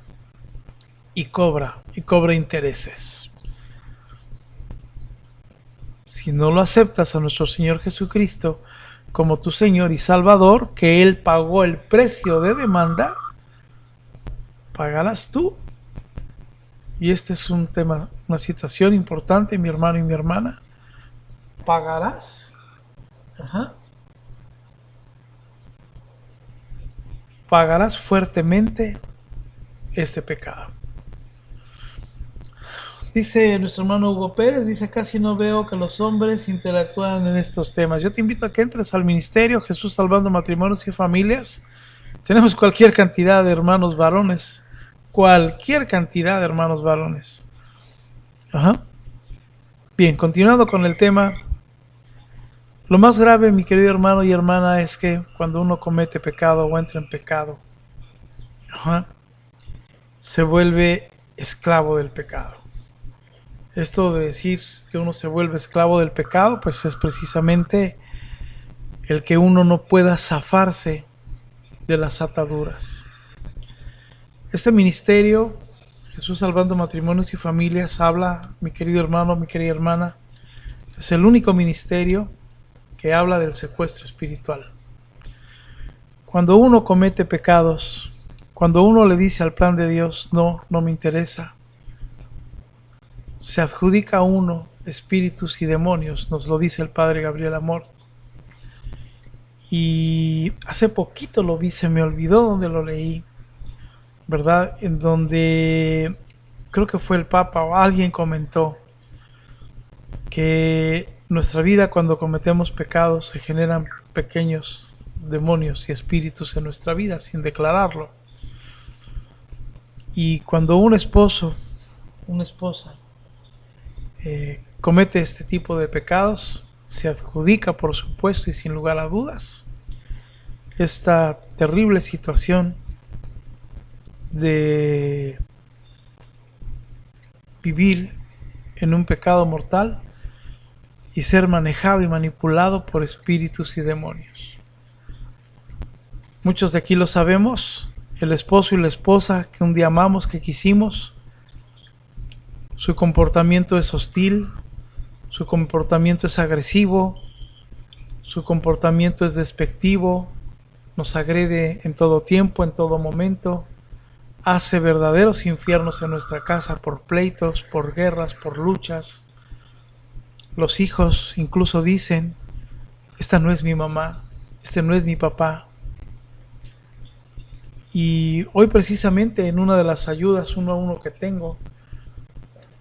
y cobra intereses. Si no lo aceptas a nuestro Señor Jesucristo como tu Señor y Salvador, que Él pagó el precio de demanda, pagarás tú. Y este es un tema, una situación importante, mi hermano y mi hermana. Pagarás. Pagarás fuertemente este pecado. Dice nuestro hermano Hugo Pérez, dice, casi no veo que los hombres interactúan en estos temas. Yo te invito a que entres al ministerio Jesús Salvando Matrimonios y Familias. Tenemos cualquier cantidad de hermanos varones. Cualquier cantidad de hermanos varones. Bien, continuando con el tema. Lo más grave, mi querido hermano y hermana, es que cuando uno comete pecado o entra en pecado, se vuelve esclavo del pecado. Esto de decir que uno se vuelve esclavo del pecado, pues es precisamente el que uno no pueda zafarse de las ataduras. Este ministerio, Jesús Salvando Matrimonios y Familias, habla, mi querido hermano, mi querida hermana, es el único ministerio que habla del secuestro espiritual. Cuando uno comete pecados, cuando uno le dice al plan de Dios, no me interesa, se adjudica a uno espíritus y demonios, nos lo dice el padre Gabriel Amor. Y hace poquito lo vi, se me olvidó donde lo leí, ¿verdad? En donde creo que fue el Papa o alguien comentó que nuestra vida, cuando cometemos pecados, se generan pequeños demonios y espíritus en nuestra vida sin declararlo. Y cuando un esposo, una esposa, comete este tipo de pecados, se adjudica, por supuesto y sin lugar a dudas, esta terrible situación de vivir en un pecado mortal y ser manejado y manipulado por espíritus y demonios. Muchos de aquí lo sabemos, el esposo y la esposa que un día amamos, que quisimos, su comportamiento es hostil, su comportamiento es agresivo, su comportamiento es despectivo, nos agrede en todo tiempo, en todo momento, hace verdaderos infiernos en nuestra casa por pleitos, por guerras, por luchas. Los hijos incluso dicen, esta no es mi mamá, este no es mi papá. Y hoy precisamente en una de las ayudas 1 a 1 que tengo,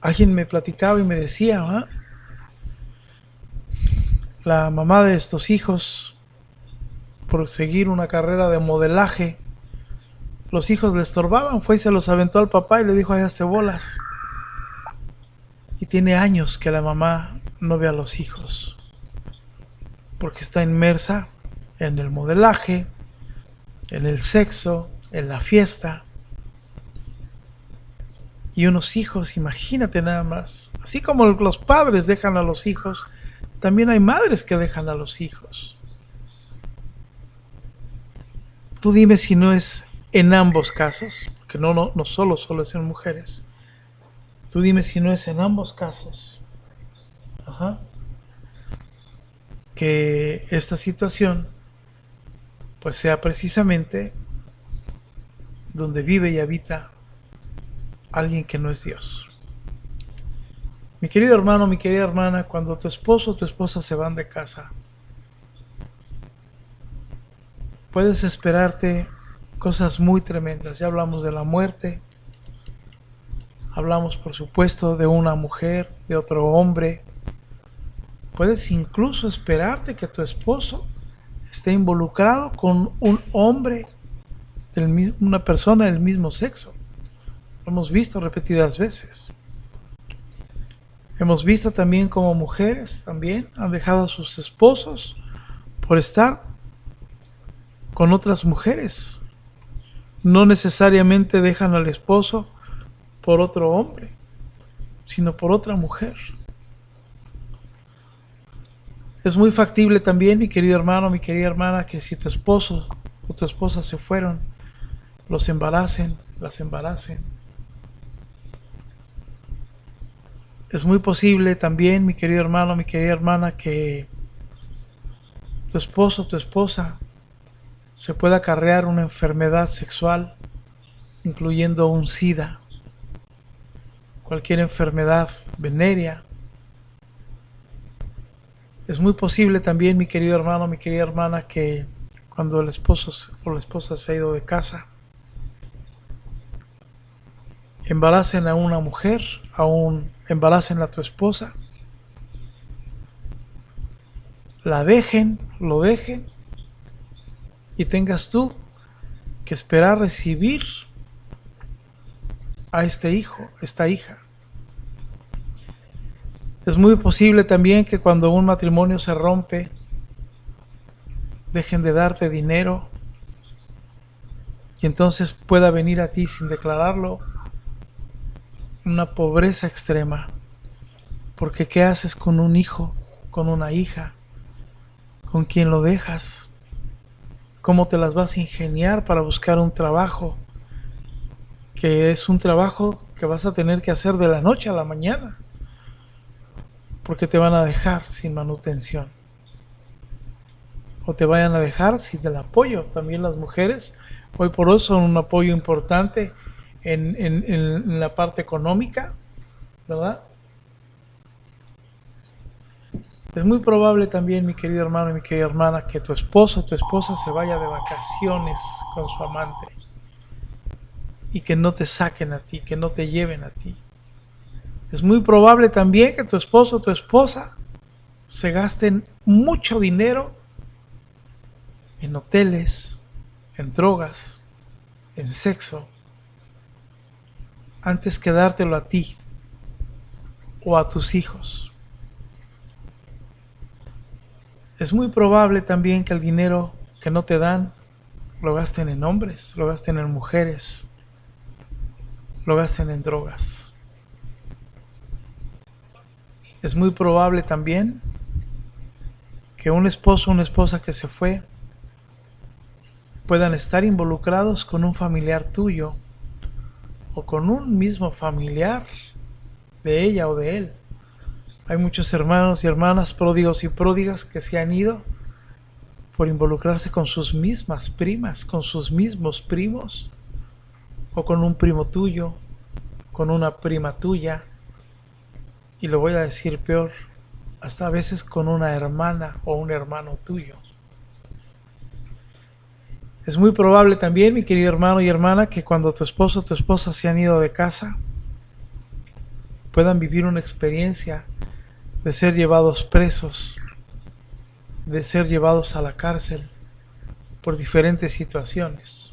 alguien me platicaba y me decía, la mamá de estos hijos, por seguir una carrera de modelaje, los hijos le estorbaban, fue y se los aventó al papá y le dijo, hazte bolas. Y tiene años que la mamá no ve a los hijos, porque está inmersa en el modelaje, en el sexo, en la fiesta. Y unos hijos, imagínate nada más, así como los padres dejan a los hijos, también hay madres que dejan a los hijos. Tú dime si no es en ambos casos, que no solo es en mujeres. Tú dime si no es en ambos casos. Que esta situación pues sea precisamente donde vive y habita alguien que no es Dios. Mi querido hermano, mi querida hermana, cuando tu esposo o tu esposa se van de casa, puedes esperarte cosas muy tremendas. Ya hablamos de la muerte, hablamos por supuesto de una mujer, de otro hombre. Puedes incluso esperarte que tu esposo esté involucrado con un hombre, una persona del mismo sexo. Lo hemos visto repetidas veces. Hemos visto también como mujeres también han dejado a sus esposos por estar con otras mujeres. No necesariamente dejan al esposo por otro hombre, sino por otra mujer. Es muy factible también, mi querido hermano, mi querida hermana, que si tu esposo o tu esposa se fueron, los embaracen, las embaracen. Es muy posible también, mi querido hermano, mi querida hermana, que tu esposo o tu esposa se pueda acarrear una enfermedad sexual, incluyendo un SIDA, cualquier enfermedad venérea. Es muy posible también, mi querido hermano, mi querida hermana, que cuando el esposo o la esposa se ha ido de casa, embaracen a una mujer, embaracen a tu esposa, la dejen, lo dejen, y tengas tú que esperar recibir a este hijo, esta hija. Es muy posible también que cuando un matrimonio se rompe, dejen de darte dinero y entonces pueda venir a ti sin declararlo una pobreza extrema. Porque ¿qué haces con un hijo, con una hija? ¿Con quién lo dejas? ¿Cómo te las vas a ingeniar para buscar un trabajo? Que es un trabajo que vas a tener que hacer de la noche a la mañana, porque te van a dejar sin manutención, o te vayan a dejar sin el apoyo. También las mujeres hoy por hoy son un apoyo importante en la parte económica, ¿verdad? Es muy probable también, mi querido hermano y mi querida hermana, que tu esposo o tu esposa se vaya de vacaciones con su amante y que no te saquen a ti, que no te lleven a ti. Es muy probable también que tu esposo o tu esposa se gasten mucho dinero en hoteles, en drogas, en sexo, antes que dártelo a ti o a tus hijos. Es muy probable también que el dinero que no te dan lo gasten en hombres, lo gasten en mujeres, lo gasten en drogas. Es muy probable también que un esposo o una esposa que se fue puedan estar involucrados con un familiar tuyo o con un mismo familiar de ella o de él. Hay muchos hermanos y hermanas pródigos y pródigas que se han ido por involucrarse con sus mismas primas, con sus mismos primos, o con un primo tuyo, con una prima tuya, y lo voy a decir peor, hasta a veces con una hermana o un hermano tuyo. Es muy probable también, mi querido hermano y hermana, que cuando tu esposo o tu esposa se han ido de casa, puedan vivir una experiencia de ser llevados presos, de ser llevados a la cárcel por diferentes situaciones.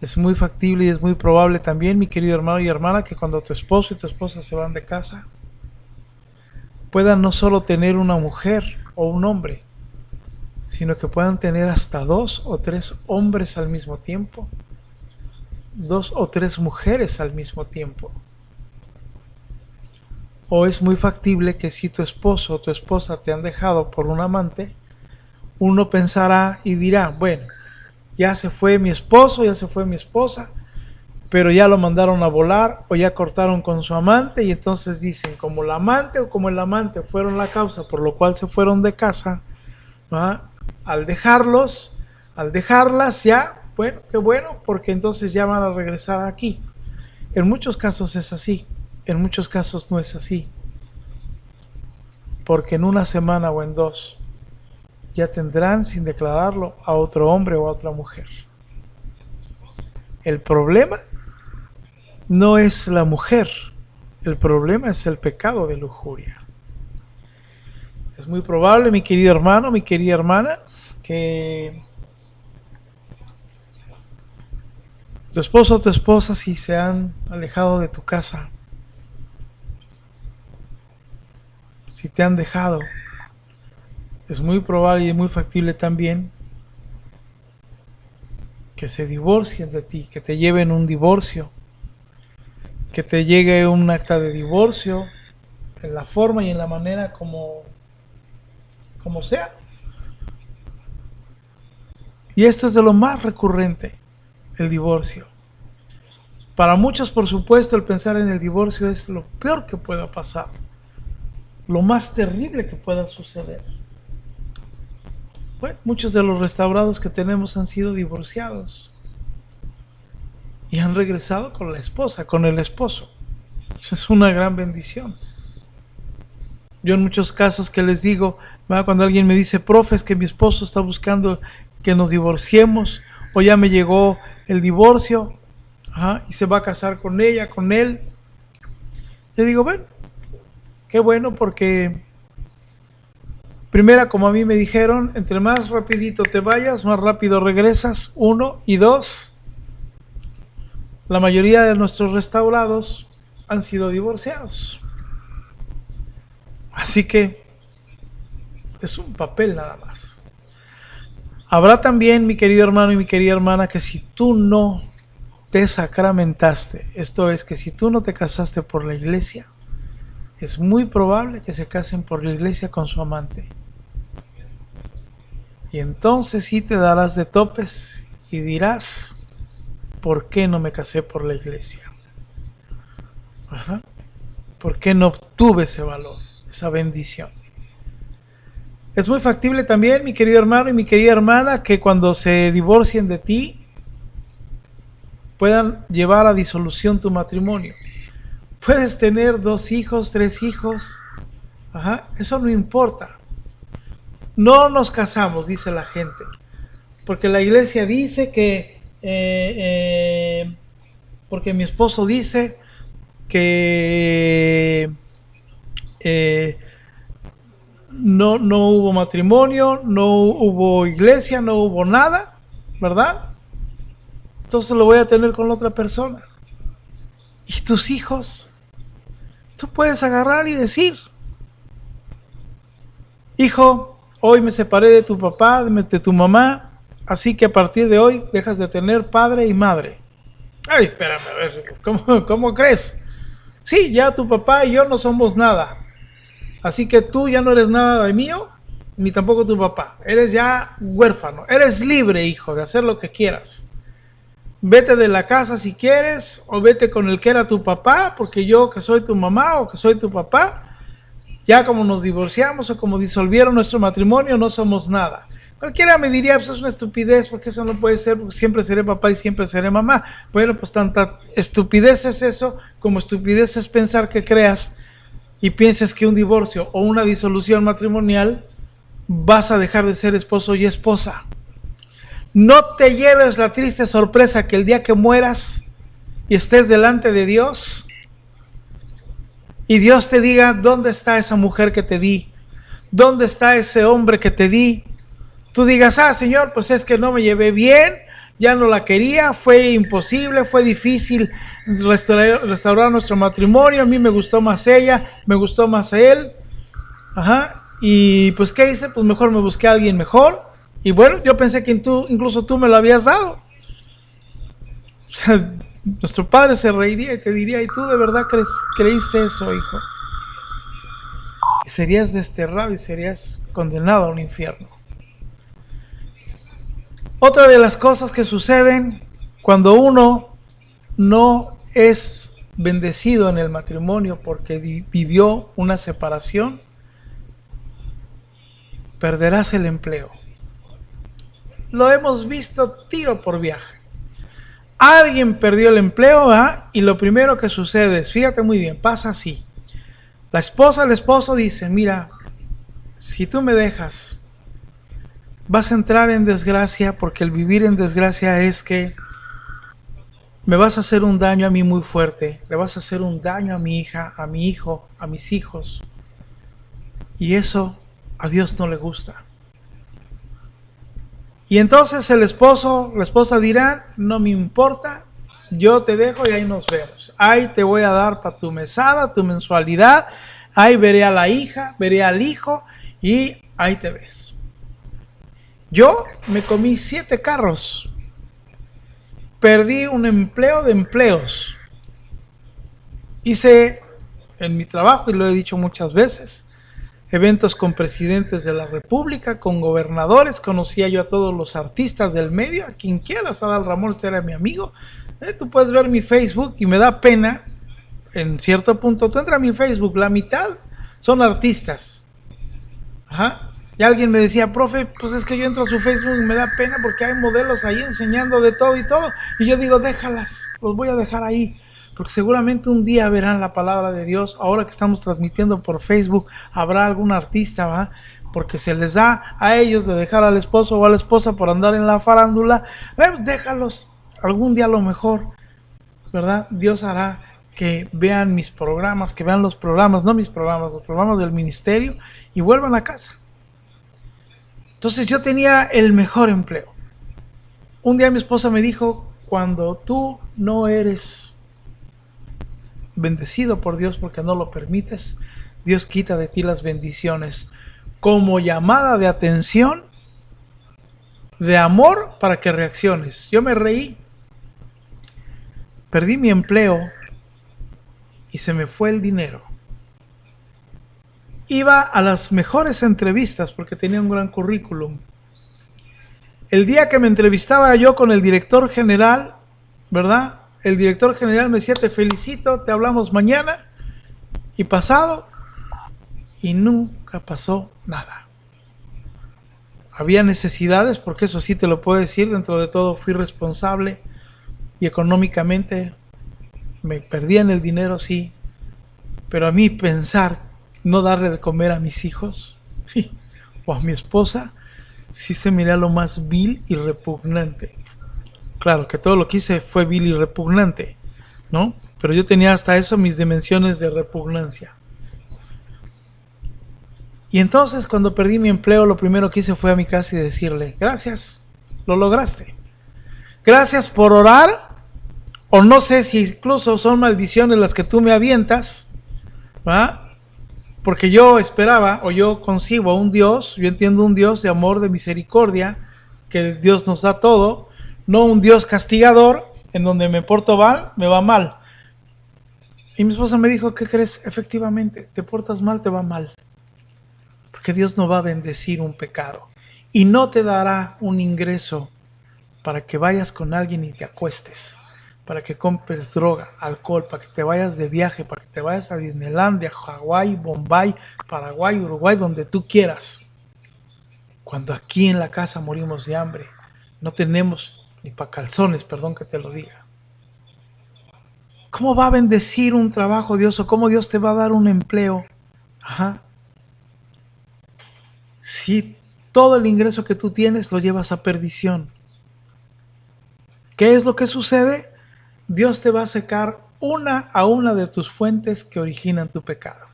Es muy factible y es muy probable también, mi querido hermano y hermana, que cuando tu esposo y tu esposa se van de casa, puedan no solo tener una mujer o un hombre, sino que puedan tener hasta 2 o 3 hombres al mismo tiempo, 2 o 3 mujeres al mismo tiempo. O es muy factible que si tu esposo o tu esposa te han dejado por un amante, uno pensará y dirá, bueno, ya se fue mi esposo, ya se fue mi esposa, pero ya lo mandaron a volar o ya cortaron con su amante, y entonces dicen, como la amante o como el amante fueron la causa por lo cual se fueron de casa, ¿no? Al dejarlas ya, bueno, qué bueno, porque entonces ya van a regresar aquí. En muchos casos es así, en muchos casos no es así, porque en una semana o en 2 ya tendrán, sin declararlo, a otro hombre o a otra mujer. El problema no es la mujer, el problema es el pecado de lujuria. Es muy probable, mi querido hermano, mi querida hermana, que tu esposo o tu esposa, si se han alejado de tu casa, si te han dejado, es muy probable y muy factible también que se divorcien de ti, que te lleven un divorcio, que te llegue un acta de divorcio, en la forma y en la manera como sea. Y esto es de lo más recurrente, el divorcio. Para muchos, por supuesto, el pensar en el divorcio es lo peor que pueda pasar, lo más terrible que pueda suceder. Bueno, muchos de los restaurados que tenemos han sido divorciados y han regresado con la esposa, con el esposo. Eso es una gran bendición. Yo en muchos casos que les digo, cuando alguien me dice, profe, es que mi esposo está buscando que nos divorciemos, o ya me llegó el divorcio, y se va a casar con ella, con él. Yo digo, bueno, qué bueno, porque primera, como a mí me dijeron, entre más rapidito te vayas, más rápido regresas, 1, y 2, la mayoría de nuestros restaurados han sido divorciados. Así que es un papel nada más. Habrá también, mi querido hermano y mi querida hermana, que si tú no te sacramentaste, esto es, que si tú no te casaste por la iglesia, es muy probable que se casen por la iglesia con su amante. Y entonces sí te darás de topes y dirás, ¿por qué no me casé por la iglesia? ¿Por qué no obtuve ese valor, esa bendición? Es muy factible también, mi querido hermano y mi querida hermana, que cuando se divorcien de ti, puedan llevar a disolución tu matrimonio. Puedes tener 2 hijos, 3 hijos, eso no importa. No nos casamos, dice la gente, porque la iglesia dice que, porque mi esposo dice que no hubo matrimonio, no hubo iglesia, no hubo nada, ¿verdad? Entonces lo voy a tener con la otra persona. ¿Y tus hijos? tú puedes agarrar y decir, hijo, hoy me separé de tu papá, de tu mamá, así que a partir de hoy dejas de tener padre y madre. Ay, espérame, a ver, ¿cómo crees? Sí, ya tu papá y yo no somos nada. Así que tú ya no eres nada de mío, ni tampoco tu papá. Eres ya huérfano. Eres libre, hijo, de hacer lo que quieras. Vete de la casa si quieres, o vete con el que era tu papá, porque yo que soy tu mamá o que soy tu papá, ya como nos divorciamos o como disolvieron nuestro matrimonio, no somos nada. Cualquiera me diría, pues es una estupidez, porque eso no puede ser, porque siempre seré papá y siempre seré mamá. Bueno, pues tanta estupidez es eso, como estupidez es pensar que creas y pienses que un divorcio o una disolución matrimonial vas a dejar de ser esposo y esposa. No te lleves la triste sorpresa que el día que mueras y estés delante de Dios y Dios te diga, ¿dónde está esa mujer que te di? ¿Dónde está ese hombre que te di? Tú digas, Señor, pues es que no me llevé bien, ya no la quería, fue imposible, fue difícil restaurar nuestro matrimonio, a mí me gustó más ella, me gustó más él, y pues ¿qué hice? Pues mejor me busqué a alguien mejor, y bueno, yo pensé que incluso tú me lo habías dado. O sea, nuestro padre se reiría y te diría, ¿y tú de verdad creíste eso, hijo? Y serías desterrado y serías condenado a un infierno. Otra de las cosas que suceden cuando uno no es bendecido en el matrimonio porque vivió una separación, perderás el empleo. Lo hemos visto tiro por viaje. Alguien perdió el empleo, y lo primero que sucede es, fíjate muy bien, pasa así. La esposa, el esposo dice, mira, si tú me dejas, vas a entrar en desgracia, porque el vivir en desgracia es que me vas a hacer un daño a mí muy fuerte, le vas a hacer un daño a mi hija, a mi hijo, a mis hijos. Y eso a Dios no le gusta. Y entonces el esposo, la esposa dirán, no me importa, yo te dejo y ahí nos vemos. Ahí te voy a dar para tu mesada, tu mensualidad, ahí veré a la hija, veré al hijo y ahí te ves. Yo me comí 7 carros, perdí un empleo de empleos, hice en mi trabajo, y lo he dicho muchas veces, eventos con presidentes de la república, con gobernadores, conocía yo a todos los artistas del medio, a quien quieras, Adal Ramón era mi amigo. Tú puedes ver mi Facebook y me da pena, en cierto punto, tú entras a mi Facebook, la mitad son artistas. Y alguien me decía, profe, pues es que yo entro a su Facebook y me da pena porque hay modelos ahí enseñando de todo y todo. Y yo digo, déjalas, los voy a dejar ahí. Porque seguramente un día verán la palabra de Dios. Ahora que estamos transmitiendo por Facebook, habrá algún artista, porque se les da a ellos de dejar al esposo o a la esposa por andar en la farándula. Déjalos, algún día a lo mejor, ¿verdad? Dios hará que vean mis programas, que vean los programas, no mis programas, los programas del ministerio, y vuelvan a casa. Entonces yo tenía el mejor empleo. Un día mi esposa me dijo, cuando tú no eres bendecido por Dios porque no lo permites, Dios quita de ti las bendiciones como llamada de atención, de amor, para que reacciones. Yo me reí, perdí mi empleo y se me fue el dinero. Iba a las mejores entrevistas porque tenía un gran currículum. El día que me entrevistaba yo con el director general, ¿verdad? El director general me decía, te felicito, te hablamos mañana y pasado, y nunca pasó nada. Había necesidades, porque eso sí te lo puedo decir, dentro de todo fui responsable y económicamente me perdían el dinero, sí, pero a mí pensar no darle de comer a mis hijos o a mi esposa, sí se me era lo más vil y repugnante. Claro que todo lo que hice fue vil y repugnante, ¿no? Pero yo tenía hasta eso mis dimensiones de repugnancia. Y entonces cuando perdí mi empleo, lo primero que hice fue a mi casa y decirle, gracias, lo lograste. Gracias por orar, o no sé si incluso son maldiciones las que tú me avientas, ¿va? Porque yo esperaba, o yo concibo a un Dios, yo entiendo un Dios de amor, de misericordia, que Dios nos da todo, no un Dios castigador, en donde me porto mal, me va mal. Y mi esposa me dijo, ¿qué crees? Efectivamente, te portas mal, te va mal. Porque Dios no va a bendecir un pecado. Y no te dará un ingreso para que vayas con alguien y te acuestes, para que compres droga, alcohol, para que te vayas de viaje, para que te vayas a Disneylandia, Hawái, Bombay, Paraguay, Uruguay, donde tú quieras. Cuando aquí en la casa morimos de hambre, no tenemos ni para calzones, perdón que te lo diga. ¿Cómo va a bendecir un trabajo Dios o cómo Dios te va a dar un empleo? Ajá. Si todo el ingreso que tú tienes lo llevas a perdición. ¿Qué es lo que sucede? Dios te va a secar una a una de tus fuentes que originan tu pecado.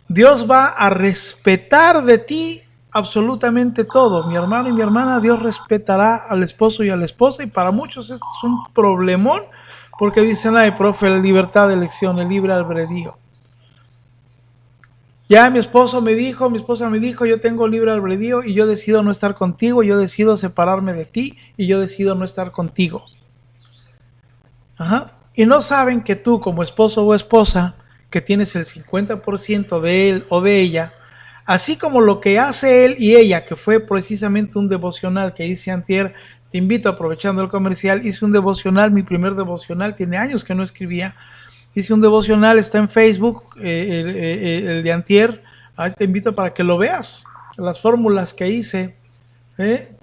Dios va a respetar de ti absolutamente todo. Mi hermano y mi hermana, Dios respetará al esposo y a la esposa, y para muchos esto es un problemón, porque dicen, ay, profe, la libertad de elección, el libre albedrío. Ya mi esposa me dijo, yo tengo libre albedrío y yo decido no estar contigo, yo decido separarme de ti y yo decido no estar contigo. Ajá. Y no saben que tú como esposo o esposa, que tienes el 50% de él o de ella, así como lo que hace él y ella, que fue precisamente un devocional que hice antier, te invito, aprovechando el comercial, hice un devocional, mi primer devocional, tiene años que no escribía, hice un devocional, está en Facebook, el de antier, ahí te invito para que lo veas, las fórmulas que hice, te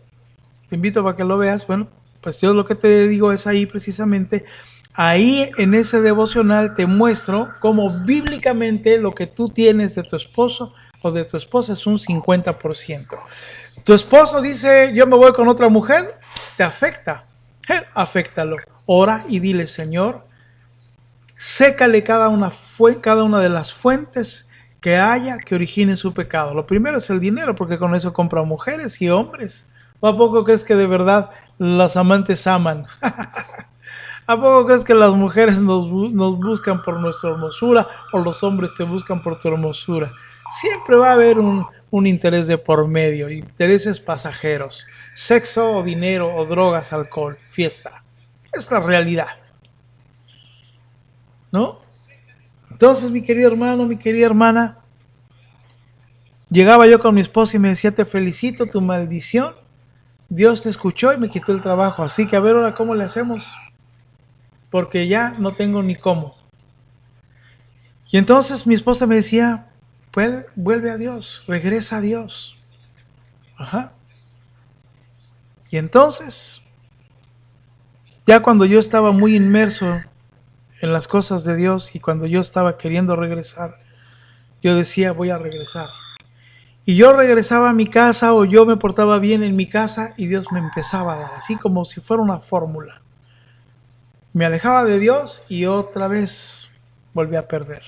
invito para que lo veas. Bueno, pues yo lo que te digo es ahí precisamente, ahí en ese devocional te muestro cómo bíblicamente lo que tú tienes de tu esposo o de tu esposa es un 50%. Tu esposo dice, yo me voy con otra mujer, te afecta, aféctalo. Ora y dile, Señor, sécale cada una de las fuentes que haya que originen su pecado. Lo primero es el dinero, porque con eso compra mujeres y hombres. ¿O a poco crees que de verdad los amantes aman? ¿A poco crees que las mujeres nos buscan por nuestra hermosura o los hombres te buscan por tu hermosura? Siempre va a haber un interés de por medio, intereses pasajeros, sexo o dinero o drogas, alcohol, fiesta. Es la realidad, ¿no? Entonces, mi querido hermano, mi querida hermana, llegaba yo con mi esposa y me decía, te felicito, tu maldición, Dios te escuchó y me quitó el trabajo. Así que a ver ahora cómo le hacemos, porque ya no tengo ni cómo. Y entonces mi esposa me decía, vuelve a Dios, regresa a Dios. Ajá. Y entonces, ya cuando yo estaba muy inmerso en las cosas de Dios y cuando yo estaba queriendo regresar, yo decía, voy a regresar. Y yo regresaba a mi casa o yo me portaba bien en mi casa y Dios me empezaba a dar, así como si fuera una fórmula. Me alejaba de Dios y otra vez volví a perder.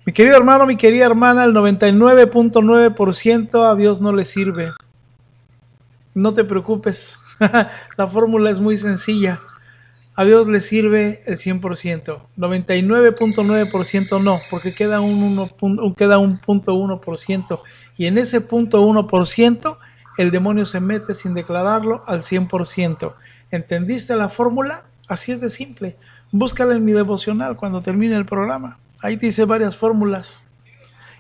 Mi querido hermano, mi querida hermana, el 99.9% a Dios no le sirve. No te preocupes, la fórmula es muy sencilla. A Dios le sirve el 100%, 99.9% no, porque queda un 0.1%, y en ese 0.1% el demonio se mete sin declararlo al 100%. ¿Entendiste la fórmula? Así es de simple. Búscala en mi devocional cuando termine el programa. Ahí te hice varias fórmulas.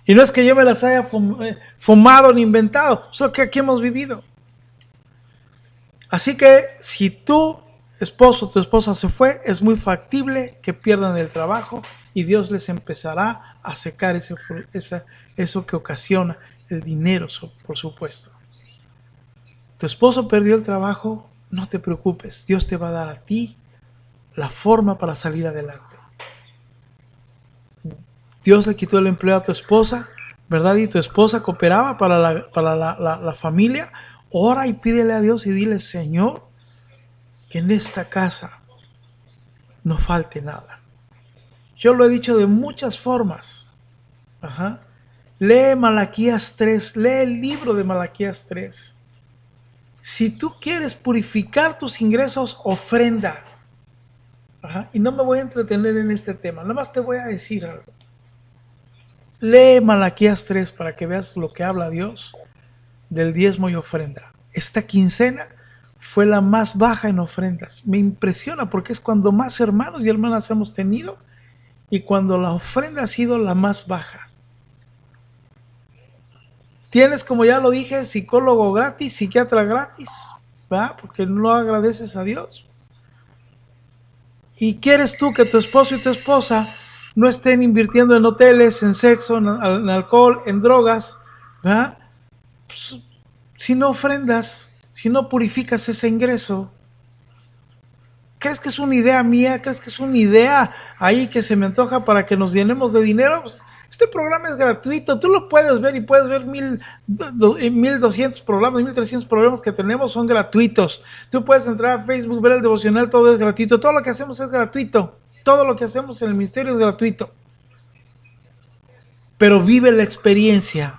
Y no es que yo me las haya fumado ni inventado, es lo que aquí hemos vivido. Así que si tú esposo o tu esposa se fue, es muy factible que pierdan el trabajo y Dios les empezará a secar eso que ocasiona el dinero, por supuesto. Tu esposo perdió el trabajo, no te preocupes, Dios te va a dar a ti la forma para salir adelante. Dios le quitó el empleo a tu esposa, ¿verdad? Y tu esposa cooperaba para la familia. Ora y pídele a Dios y dile, Señor, que en esta casa no falte nada. Yo lo he dicho de muchas formas. Ajá. Lee Malaquías 3, lee el libro de Malaquías 3. Si tú quieres purificar tus ingresos, ofrenda. Ajá, y no me voy a entretener en este tema, nada más te voy a decir algo. Lee Malaquías 3 para que veas lo que habla Dios del diezmo y ofrenda. Esta quincena fue la más baja en ofrendas. Me impresiona porque es cuando más hermanos y hermanas hemos tenido y cuando la ofrenda ha sido la más baja. Tienes, como ya lo dije, psicólogo gratis, psiquiatra gratis, ¿verdad? Porque no agradeces a Dios. ¿Y quieres tú que tu esposo y tu esposa no estén invirtiendo en hoteles, en sexo, en alcohol, en drogas, ¿verdad? Pues, si no ofrendas, si no purificas ese ingreso, ¿crees que es una idea mía? ¿Crees que es una idea ahí que se me antoja para que nos llenemos de dinero? Este programa es gratuito, tú lo puedes ver y puedes ver 1200 programas, 1300 programas que tenemos son gratuitos. Tú puedes entrar a Facebook, ver el devocional, todo es gratuito. Todo lo que hacemos es gratuito. Todo lo que hacemos en el ministerio es gratuito. Pero vive la experiencia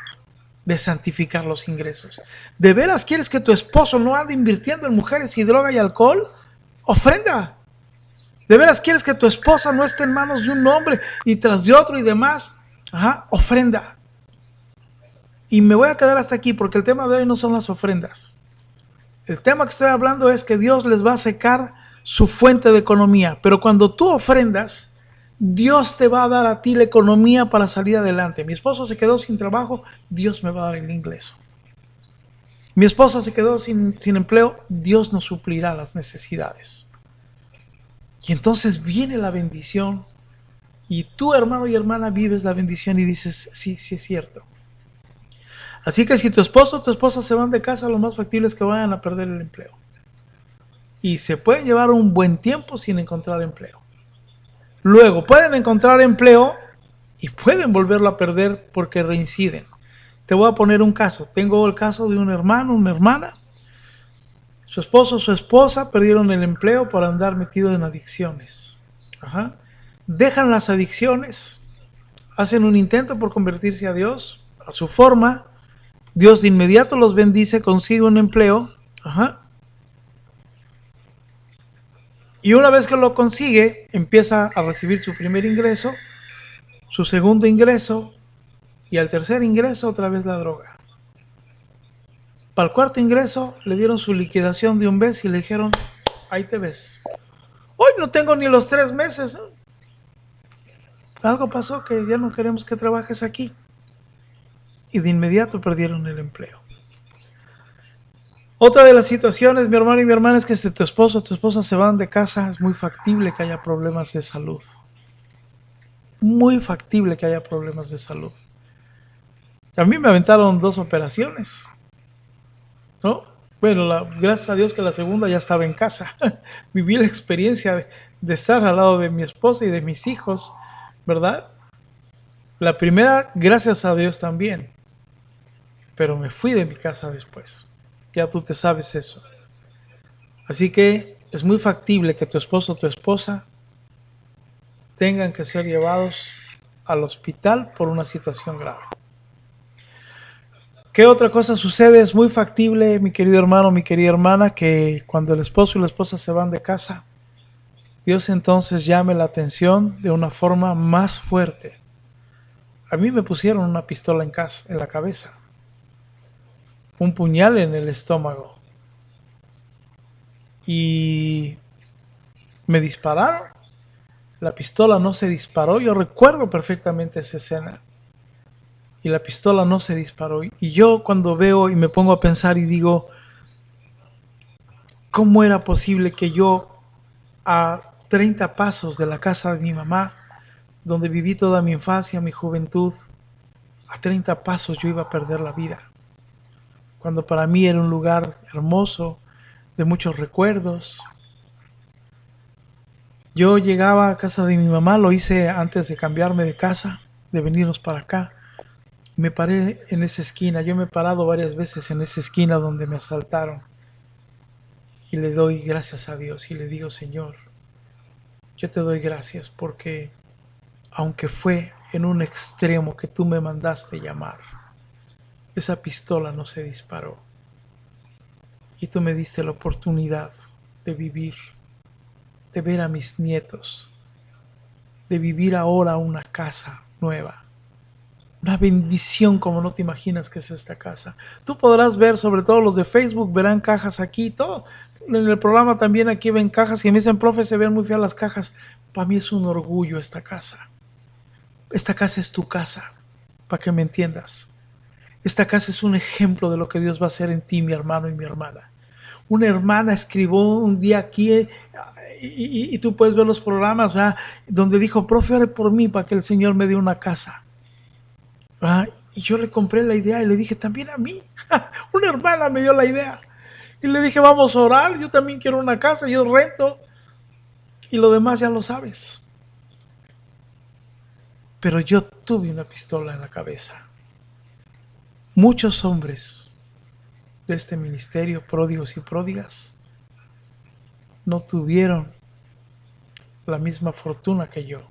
de santificar los ingresos. ¿De veras quieres que tu esposo no ande invirtiendo en mujeres y droga y alcohol? Ofrenda. ¿De veras quieres que tu esposa no esté en manos de un hombre y tras de otro y demás? Ajá, ofrenda. Y me voy a quedar hasta aquí porque el tema de hoy no son las ofrendas. El tema que estoy hablando es que Dios les va a secar su fuente de economía. Pero cuando tú ofrendas, Dios te va a dar a ti la economía para salir adelante. Mi esposo se quedó sin trabajo, Dios me va a dar el ingreso. Mi esposa se quedó sin empleo, Dios nos suplirá las necesidades. Y entonces viene la bendición. Y tú, hermano y hermana, vives la bendición y dices, sí, sí es cierto. Así que si tu esposo o tu esposa se van de casa, lo más factible es que vayan a perder el empleo. Y se pueden llevar un buen tiempo sin encontrar empleo. Luego pueden encontrar empleo y pueden volverlo a perder porque reinciden. Te voy a poner un caso. Tengo el caso de un hermano, una hermana. Su esposo o su esposa perdieron el empleo por andar metidos en adicciones. Ajá. Dejan las adicciones, hacen un intento por convertirse a Dios, a su forma. Dios de inmediato los bendice, consigue un empleo. Ajá. Y una vez que lo consigue, empieza a recibir su primer ingreso, su segundo ingreso, y al tercer ingreso otra vez la droga. Para el cuarto ingreso le dieron su liquidación de un mes y le dijeron, ahí te ves. Hoy no tengo ni los 3 meses. Algo pasó que ya no queremos que trabajes aquí. Y de inmediato perdieron el empleo. Otra de las situaciones, mi hermano y mi hermana, es que si tu esposo o tu esposa se van de casa, es muy factible que haya problemas de salud. Muy factible que haya problemas de salud. A mí me aventaron 2 operaciones, ¿no? Bueno, gracias a Dios que la segunda ya estaba en casa. Viví la experiencia de estar al lado de mi esposa y de mis hijos, ¿verdad? La primera, gracias a Dios también. Pero me fui de mi casa después. Ya tú te sabes eso. Así que es muy factible que tu esposo o tu esposa tengan que ser llevados al hospital por una situación grave. ¿Qué otra cosa sucede? Es muy factible, mi querido hermano, mi querida hermana, que cuando el esposo y la esposa se van de casa, Dios entonces llame la atención de una forma más fuerte. A mí me pusieron una pistola en la cabeza, un puñal en el estómago y me dispararon. La pistola no se disparó, yo recuerdo perfectamente esa escena. Y la pistola no se disparó. Y yo cuando veo y me pongo a pensar y digo, ¿cómo era posible que yo a 30 pasos de la casa de mi mamá, donde viví toda mi infancia, mi juventud, a 30 pasos yo iba a perder la vida? Cuando para mí era un lugar hermoso, de muchos recuerdos. Yo llegaba a casa de mi mamá, lo hice antes de cambiarme de casa, de venirnos para acá. Me paré en esa esquina, yo me he parado varias veces en esa esquina donde me asaltaron. Y le doy gracias a Dios y le digo, Señor, yo te doy gracias porque aunque fue en un extremo que tú me mandaste llamar, esa pistola no se disparó. Y tú me diste la oportunidad de vivir. de ver a mis nietos, de vivir ahora una casa nueva. Una bendición como no te imaginas que es esta casa. Tú podrás ver, sobre todo los de Facebook, verán cajas aquí, todo. En el programa también aquí ven cajas y me dicen, profe, se ven muy feas las cajas. Para mí es un orgullo esta casa. Esta casa es tu casa, para que me entiendas. Esta casa es un ejemplo de lo que Dios va a hacer en ti, mi hermano y mi hermana. Una hermana escribió un día aquí y tú puedes ver los programas, ¿verdad? Donde dijo, profe, ore por mí para que el Señor me dé una casa. Y yo le compré la idea y le dije, también a mí. Una hermana me dio la idea. Y le dije, vamos a orar, yo también quiero una casa, yo rento. Y lo demás ya lo sabes. Pero yo tuve una pistola en la cabeza. Muchos hombres de este ministerio, pródigos y pródigas, no tuvieron la misma fortuna que yo.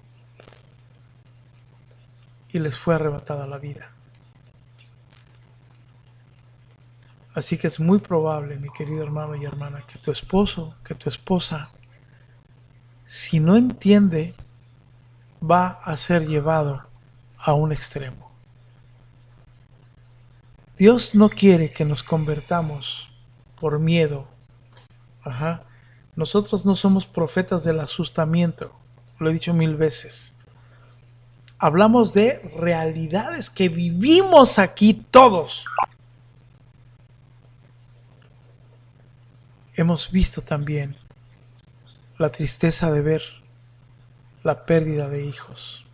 Y les fue arrebatada la vida. Así que es muy probable, mi querido hermano y hermana, que tu esposo, que tu esposa, si no entiende, va a ser llevado a un extremo. Dios no quiere que nos convertamos por miedo. Nosotros no somos profetas del asustamiento, lo he dicho 1000 veces. Hablamos de realidades que vivimos aquí todos. Hemos visto también la tristeza de ver la pérdida de hijos.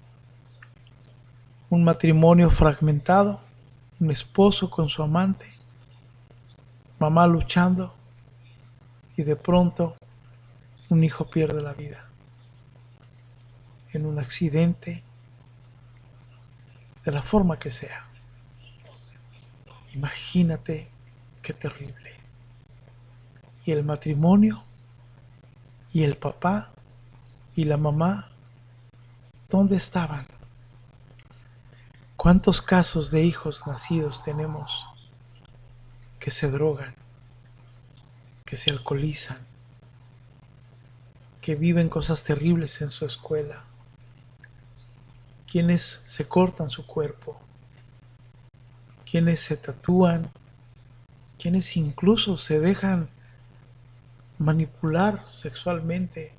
Un matrimonio fragmentado, un esposo con su amante, mamá luchando y de pronto un hijo pierde la vida en un accidente, de la forma que sea. Imagínate qué terrible. Y el matrimonio y el papá y la mamá, ¿dónde estaban? ¿Cuántos casos de hijos nacidos tenemos que se drogan, que se alcoholizan, que viven cosas terribles en su escuela? Quienes se cortan su cuerpo, quienes se tatúan, quienes incluso se dejan manipular sexualmente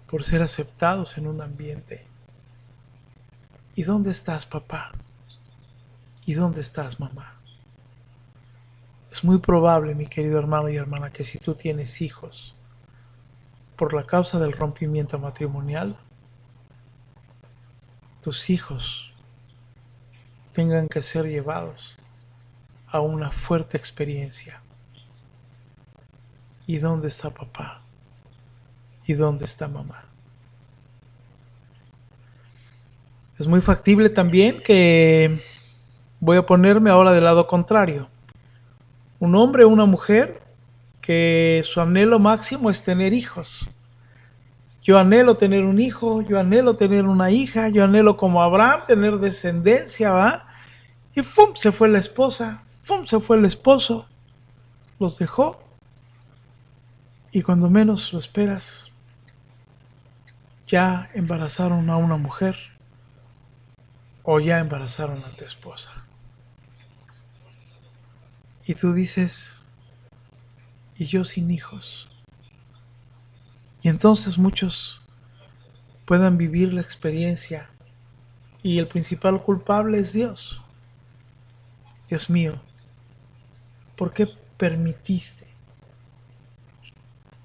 por ser aceptados en un ambiente. ¿Y dónde estás, papá? ¿Y dónde estás, mamá? Es muy probable, mi querido hermano y hermana, que si tú tienes hijos por la causa del rompimiento matrimonial, tus hijos tengan que ser llevados a una fuerte experiencia. ¿Y dónde está papá? ¿Y dónde está mamá? Es muy factible también que voy a ponerme ahora del lado contrario. Un hombre o una mujer que su anhelo máximo es tener hijos. Yo anhelo tener un hijo, yo anhelo tener una hija, yo anhelo como Abraham tener descendencia, ¿va? Y ¡fum! Se fue la esposa, ¡fum! Se fue el esposo, los dejó. Y cuando menos lo esperas, ya embarazaron a una mujer o ya embarazaron a tu esposa. Y tú dices, ¿y yo sin hijos? Y entonces muchos puedan vivir la experiencia y el principal culpable es Dios. Dios mío, ¿por qué permitiste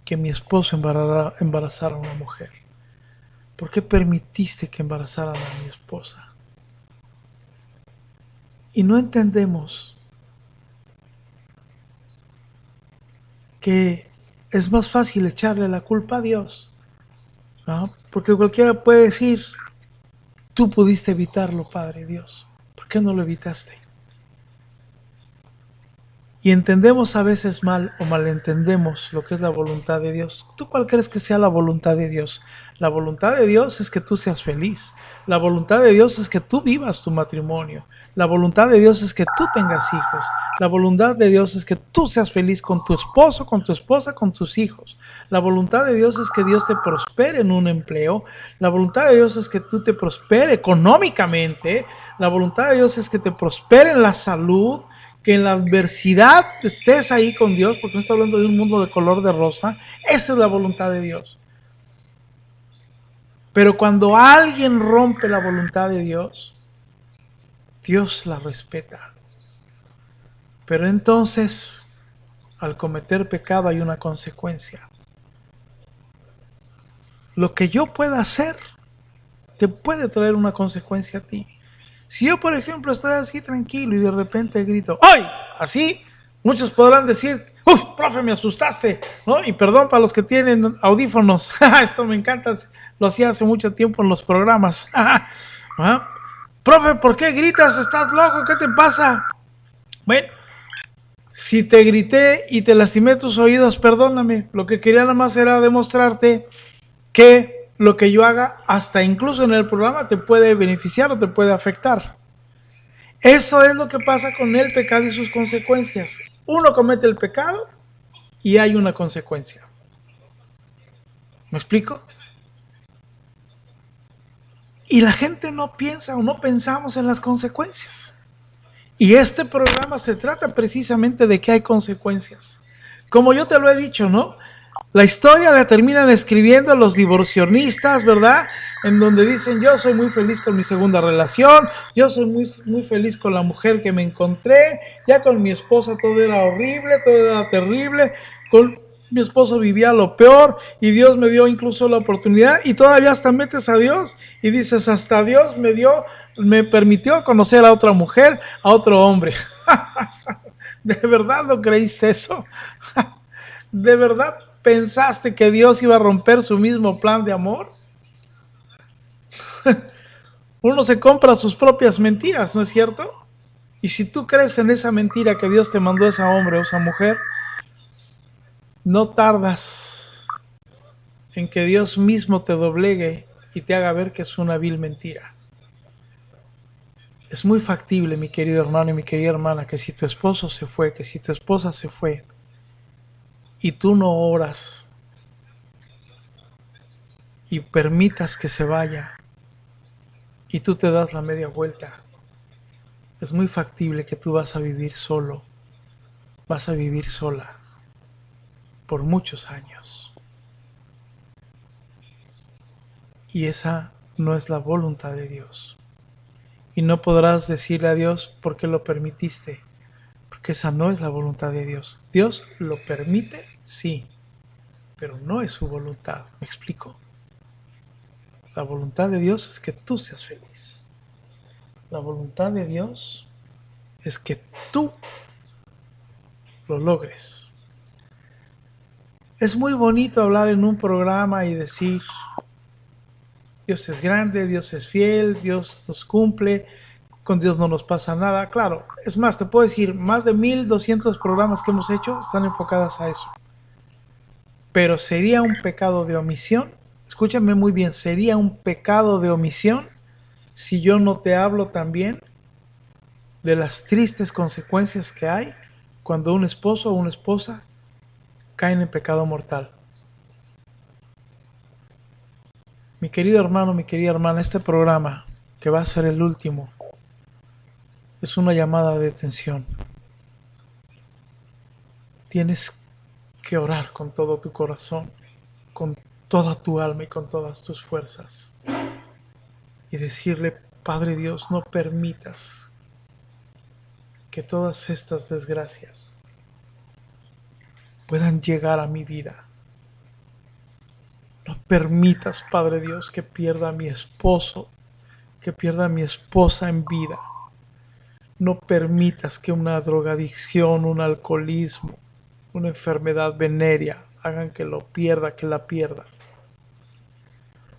que mi esposo embarazara a una mujer? ¿Por qué permitiste que embarazaran a mi esposa? Y no entendemos que es más fácil echarle la culpa a Dios, ¿no? Porque cualquiera puede decir, tú pudiste evitarlo, Padre Dios, ¿por qué no lo evitaste? Y entendemos a veces mal o malentendemos lo que es la voluntad de Dios. ¿Tú cuál crees que sea la voluntad de Dios? La voluntad de Dios es que tú seas feliz. La voluntad de Dios es que tú vivas tu matrimonio. La voluntad de Dios es que tú tengas hijos. La voluntad de Dios es que tú seas feliz con tu esposo, con tu esposa, con tus hijos. La voluntad de Dios es que Dios te prospere en un empleo. La voluntad de Dios es que tú te prospere económicamente. La voluntad de Dios es que te prospere en la salud, que en la adversidad estés ahí con Dios, porque no está hablando de un mundo de color de rosa. Esa es la voluntad de Dios. Pero cuando alguien rompe la voluntad de Dios, Dios la respeta. Pero entonces, al cometer pecado hay una consecuencia. Lo que yo pueda hacer te puede traer una consecuencia a ti. Si yo, por ejemplo, estoy así tranquilo y de repente grito, ¡ay! Así, muchos podrán decir, ¡uy, profe, me asustaste! ¿No? Y perdón para los que tienen audífonos, esto me encanta, lo hacía hace mucho tiempo en los programas. ¿Ah? Profe, ¿por qué gritas? ¿Estás loco? ¿Qué te pasa? Bueno, si te grité y te lastimé tus oídos, perdóname. Lo que quería nada más era demostrarte que lo que yo haga, hasta incluso en el programa, te puede beneficiar o te puede afectar. Eso es lo que pasa con el pecado y sus consecuencias. Uno comete el pecado y hay una consecuencia. ¿Me explico? Y la gente no piensa o no pensamos en las consecuencias. Y este programa se trata precisamente de que hay consecuencias. Como yo te lo he dicho, ¿no? La historia la terminan escribiendo los divorcionistas, ¿verdad? En donde dicen, yo soy muy feliz con mi segunda relación, yo soy muy feliz con la mujer que me encontré, ya con mi esposa todo era horrible, todo era terrible, con mi esposo vivía lo peor y Dios me dio incluso la oportunidad y todavía hasta metes a Dios y dices, hasta Dios me permitió conocer a otra mujer, a otro hombre. ¿De verdad no creíste eso? ¿De verdad pensaste que Dios iba a romper su mismo plan de amor? Uno se compra sus propias mentiras, ¿no es cierto? Y si tú crees en esa mentira que Dios te mandó a ese hombre o esa mujer, no tardas en que Dios mismo te doblegue y te haga ver que es una vil mentira. Es muy factible, mi querido hermano y mi querida hermana, que si tu esposo se fue, que si tu esposa se fue, y tú no oras y permitas que se vaya, y tú te das la media vuelta, es muy factible que tú vas a vivir solo, vas a vivir sola por muchos años. Y esa no es la voluntad de Dios. Y no podrás decirle a Dios por qué lo permitiste, porque esa no es la voluntad de Dios. Dios lo permite, sí, pero no es su voluntad. ¿Me explico? La voluntad de Dios es que tú seas feliz. La voluntad de Dios es que tú lo logres. Es muy bonito hablar en un programa y decir, Dios es grande, Dios es fiel, Dios nos cumple, con Dios no nos pasa nada. Claro, es más, te puedo decir, más de 1200 programas que hemos hecho están enfocadas a eso. Pero sería un pecado de omisión, escúchame muy bien, sería un pecado de omisión si yo no te hablo también de las tristes consecuencias que hay cuando un esposo o una esposa caen en pecado mortal. Mi querido hermano, mi querida hermana, este programa, que va a ser el último, es una llamada de atención. Tienes que orar con todo tu corazón, con toda tu alma y con todas tus fuerzas. Y decirle, Padre Dios, no permitas que todas estas desgracias puedan llegar a mi vida. No permitas, Padre Dios, que pierda a mi esposo, que pierda a mi esposa en vida. No permitas que una drogadicción, un alcoholismo, una enfermedad venérea hagan que lo pierda, que la pierda.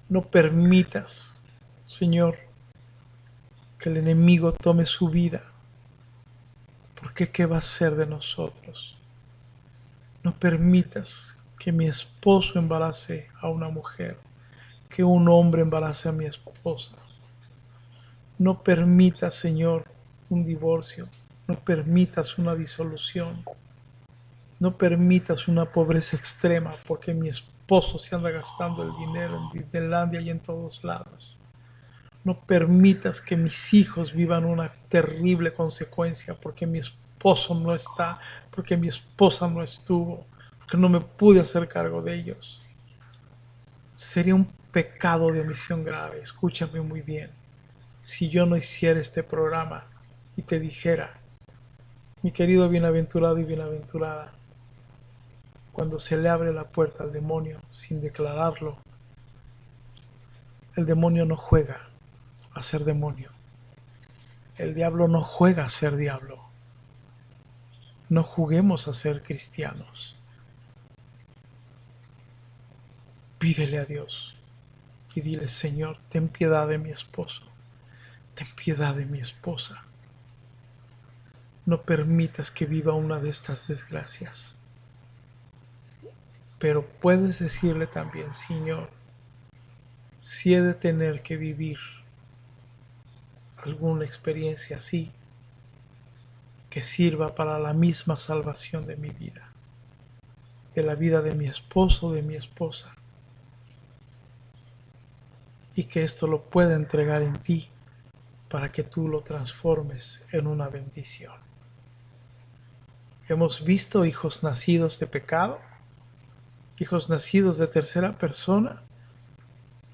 No permitas, Señor, que el enemigo tome su vida, porque ¿qué va a ser de nosotros? No permitas que mi esposo embarace a una mujer, que un hombre embarace a mi esposa. No permitas, Señor, un divorcio. No permitas una disolución. No permitas una pobreza extrema porque mi esposo se anda gastando el dinero en Disneylandia y en todos lados. No permitas que mis hijos vivan una terrible consecuencia porque mi esposo no está, porque mi esposa no estuvo, porque no me pude hacer cargo de ellos. Sería un pecado de omisión grave, escúchame muy bien, si yo no hiciera este programa y te dijera, mi querido bienaventurado y bienaventurada, cuando se le abre la puerta al demonio sin declararlo, el demonio no juega a ser demonio. El diablo no juega a ser diablo. No juguemos a ser cristianos. Pídele a Dios y dile, Señor, ten piedad de mi esposo. Ten piedad de mi esposa. No permitas que viva una de estas desgracias. Pero puedes decirle también, Señor, si he de tener que vivir alguna experiencia así, que sirva para la misma salvación de mi vida, de la vida de mi esposo, de mi esposa, y que esto lo pueda entregar en ti para que tú lo transformes en una bendición. Hemos visto hijos nacidos de pecado, hijos nacidos de tercera persona,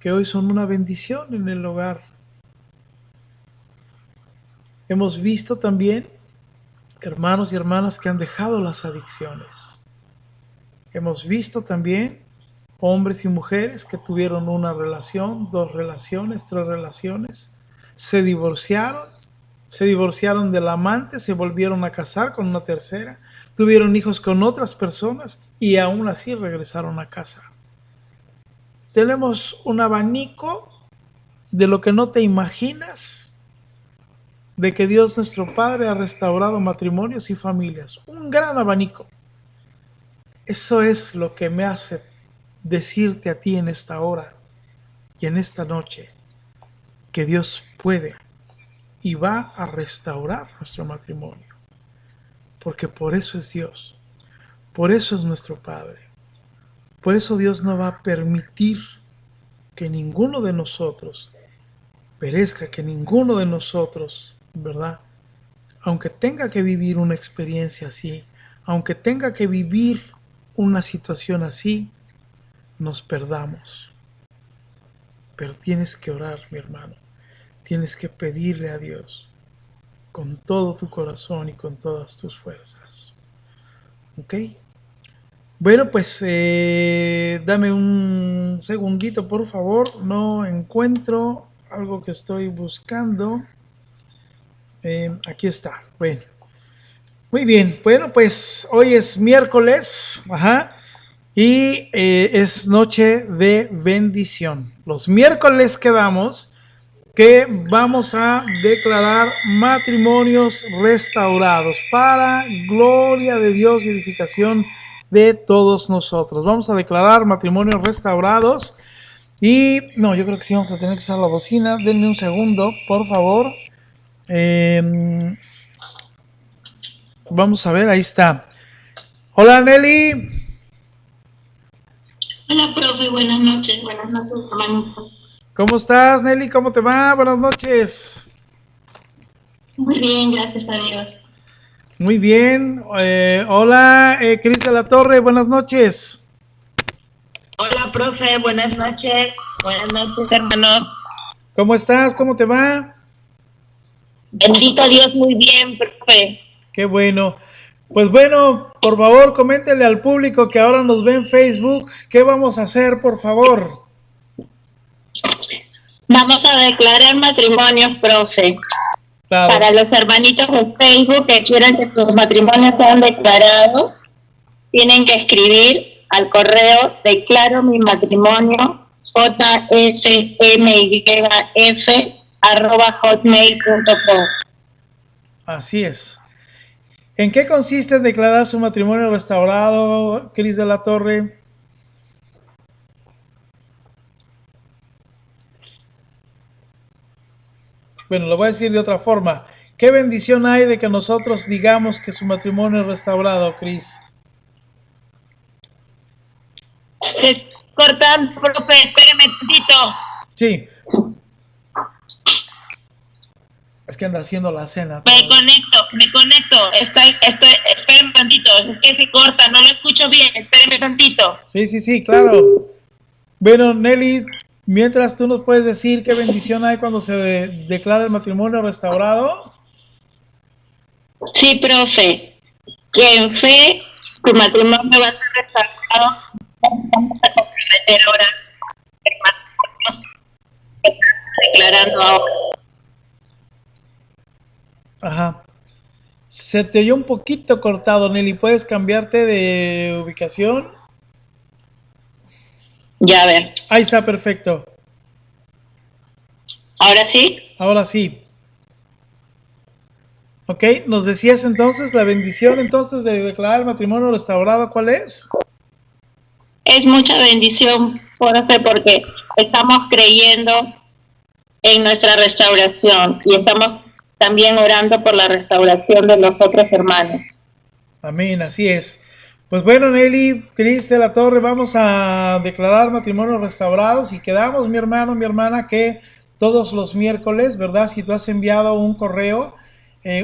que hoy son una bendición en el hogar. Hemos visto también hermanos y hermanas que han dejado las adicciones. Hemos visto también hombres y mujeres que tuvieron una relación, 2 relaciones, 3 relaciones, se divorciaron del amante, se volvieron a casar con una tercera, tuvieron hijos con otras personas y aún así regresaron a casa. Tenemos un abanico de lo que no te imaginas, de que Dios nuestro Padre ha restaurado matrimonios y familias. Un gran abanico. Eso es lo que me hace decirte a ti en esta hora y en esta noche que Dios puede y va a restaurar nuestro matrimonio. Porque por eso es Dios. Por eso es nuestro Padre. Por eso Dios no va a permitir que ninguno de nosotros perezca, que ninguno de nosotros, ¿verdad? Aunque tenga que vivir una experiencia así, aunque tenga que vivir una situación así, nos perdamos. Pero tienes que orar, mi hermano. Tienes que pedirle a Dios con todo tu corazón y con todas tus fuerzas. ¿Ok? Bueno, pues dame un segundito, por favor. No encuentro algo que estoy buscando. Aquí está. Bueno. Muy bien. Bueno, pues hoy es miércoles. Ajá. Y es noche de bendición. Los miércoles quedamos que vamos a declarar matrimonios restaurados para gloria de Dios y edificación de todos nosotros. Vamos a declarar matrimonios restaurados y no, yo creo que sí vamos a tener que usar la bocina. Denme un segundo, por favor. Vamos a ver, ahí está. Hola, Nelly. Hola, profe, buenas noches, hermanitos. ¿Cómo estás, Nelly? ¿Cómo te va? Buenas noches. Muy bien, gracias a Dios. Muy bien. Hola, Cris de la Torre, buenas noches. Hola, profe, buenas noches. Buenas noches, hermano. ¿Cómo estás? ¿Cómo te va? Bendito Dios, muy bien, profe. Qué bueno. Pues bueno, por favor, coméntenle al público que ahora nos ve en Facebook. ¿Qué vamos a hacer, por favor? Vamos a declarar matrimonios, profe. Claro. Para los hermanitos de Facebook que quieran que sus matrimonios sean declarados, tienen que escribir al correo declaro mi matrimonio jsmyf@hotmail.com. Así es. ¿En qué consiste en declarar su matrimonio restaurado, Cris de la Torre? Bueno, lo voy a decir de otra forma. ¿Qué bendición hay de que nosotros digamos que su matrimonio es restaurado, Cris? Se cortan, profe, espéreme tantito. Sí. Es que anda haciendo la cena. Me conecto. Espéreme tantito. Es que se corta, no lo escucho bien. Espéreme tantito. Sí, claro. Bueno, Nelly, mientras tú nos puedes decir qué bendición hay cuando se declara el matrimonio restaurado. Sí, profe. Que en fe tu matrimonio va a ser restaurado. Vamos a comprometer ahora el matrimonio que estás declarando ahora. Ajá. Se te oyó un poquito cortado, Nelly. ¿Puedes cambiarte de ubicación? Ya, a ver. Ahí está, perfecto. ¿Ahora sí? Ahora sí. Ok, nos decías entonces la bendición entonces de declarar el matrimonio restaurado, ¿cuál es? Es mucha bendición, profe, porque estamos creyendo en nuestra restauración y estamos también orando por la restauración de los otros hermanos. Amén, así es. Pues bueno, Nelly, Cris de la Torre, vamos a declarar matrimonios restaurados y quedamos, mi hermano, mi hermana, que todos los miércoles, ¿verdad? Si tú has enviado un correo,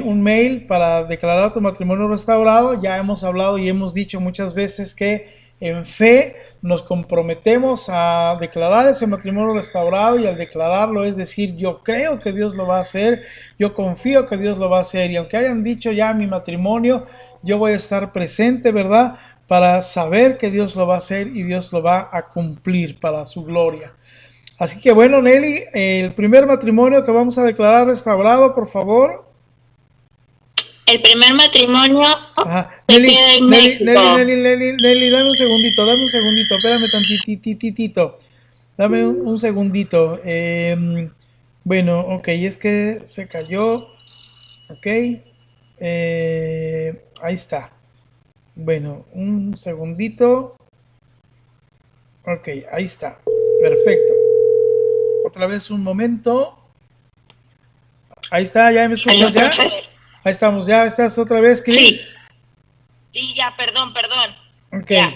un mail para declarar tu matrimonio restaurado, ya hemos hablado y hemos dicho muchas veces que en fe nos comprometemos a declarar ese matrimonio restaurado y al declararlo es decir, yo creo que Dios lo va a hacer, yo confío que Dios lo va a hacer y aunque hayan dicho ya mi matrimonio, yo voy a estar presente, ¿verdad? Para saber que Dios lo va a hacer y Dios lo va a cumplir para su gloria. Así que bueno, Nelly, el primer matrimonio que vamos a declarar restaurado, por favor. El primer matrimonio Nelly, queda en Nelly, México. Nelly, dame un segundito, espérame tantititito. Dame un segundito. Bueno, ok, es que se cayó. Ok. Ahí está. Bueno, un segundito. Ok, ahí está. Perfecto. Otra vez un momento. Ahí está, ¿ya me escuchas ya? Ahí estamos, ¿ya estás otra vez, Cris? Sí, ya, perdón. Ok, ya.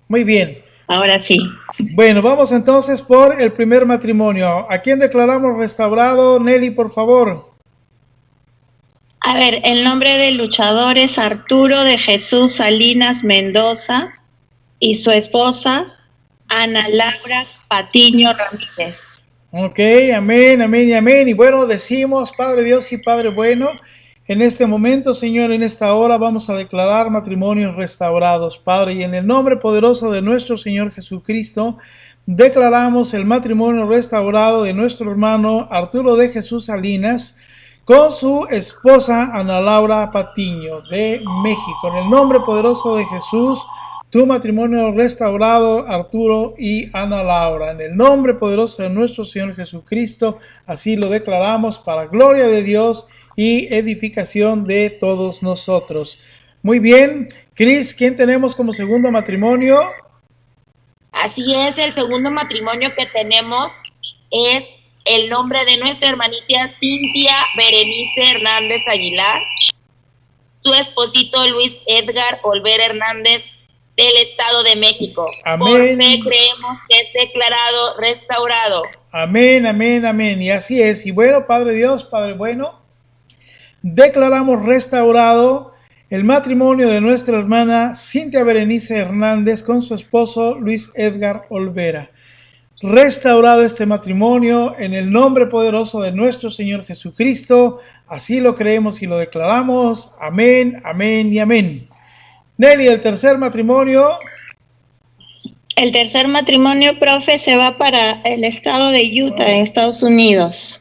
Muy bien. Ahora sí. Bueno, vamos entonces por el primer matrimonio. ¿A quién declaramos restaurado? Nelly, por favor. A ver, el nombre del luchador es Arturo de Jesús Salinas Mendoza y su esposa Ana Laura Patiño Ramírez. Ok, amén, amén y amén. Y bueno, decimos, Padre Dios y Padre bueno, en este momento, Señor, en esta hora vamos a declarar matrimonios restaurados, Padre, y en el nombre poderoso de nuestro Señor Jesucristo, declaramos el matrimonio restaurado de nuestro hermano Arturo de Jesús Salinas con su esposa Ana Laura Patiño de México. En el nombre poderoso de Jesús, tu matrimonio restaurado, Arturo y Ana Laura. En el nombre poderoso de nuestro Señor Jesucristo, así lo declaramos para gloria de Dios y edificación de todos nosotros. Muy bien, Cris, ¿quién tenemos como segundo matrimonio? Así es, el segundo matrimonio que tenemos es el nombre de nuestra hermanita Cintia Berenice Hernández Aguilar, su esposito Luis Edgar Olvera Hernández del Estado de México. Amén. Por fe creemos que es declarado restaurado. Amén, amén, amén. Y así es. Y bueno, Padre Dios, Padre bueno, declaramos restaurado el matrimonio de nuestra hermana Cintia Berenice Hernández con su esposo Luis Edgar Olvera. Restaurado este matrimonio en el nombre poderoso de nuestro Señor Jesucristo. Así lo creemos y lo declaramos. Amén, amén y amén. Nelly, el tercer matrimonio. El tercer matrimonio, profe, se va para el estado de Utah, en Estados Unidos.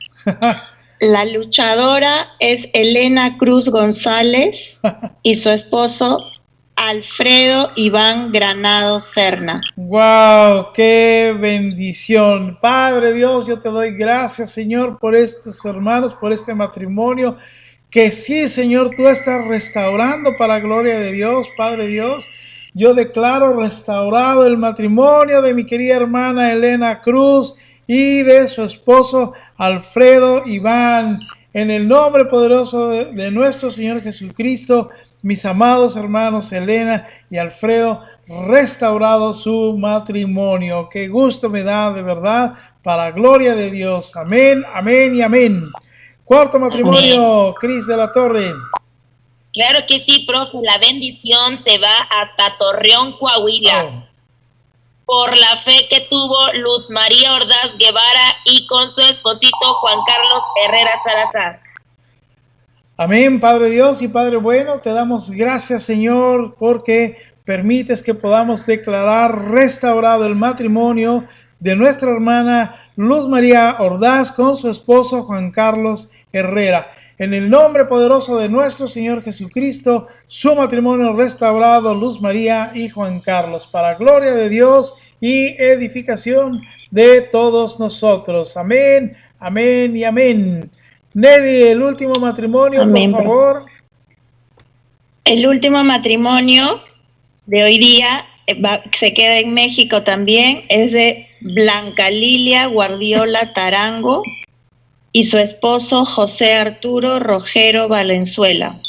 La luchadora es Elena Cruz González y su esposo Alfredo Iván Granados Serna. ¡Wow! ¡Qué bendición! Padre Dios, yo te doy gracias, Señor, por estos hermanos, por este matrimonio. que sí, Señor, tú estás restaurando para gloria de Dios, Padre Dios. Yo declaro restaurado el matrimonio de mi querida hermana Elena Cruz y de su esposo Alfredo Iván. En el nombre poderoso de nuestro Señor Jesucristo, mis amados hermanos Elena y Alfredo, restaurado su matrimonio. Qué gusto me da, de verdad, para gloria de Dios. Amén, amén y amén. Cuarto matrimonio, Cris de la Torre. Claro que sí, profe. La bendición se va hasta Torreón, Coahuila. Oh. Por la fe que tuvo Luz María Ordaz Guevara y con su esposito Juan Carlos Herrera Salazar. Amén, Padre Dios y Padre bueno, te damos gracias, Señor, porque permites que podamos declarar restaurado el matrimonio de nuestra hermana Luz María Ordaz con su esposo Juan Carlos Herrera. En el nombre poderoso de nuestro Señor Jesucristo, su matrimonio restaurado, Luz María y Juan Carlos, para gloria de Dios y edificación de todos nosotros. Amén, amén y amén. Nelly, el último matrimonio, amén, por favor. El último matrimonio de hoy día se queda en México también, es de Blanca Lilia Guardiola Tarango y su esposo José Arturo Rogero Valenzuela.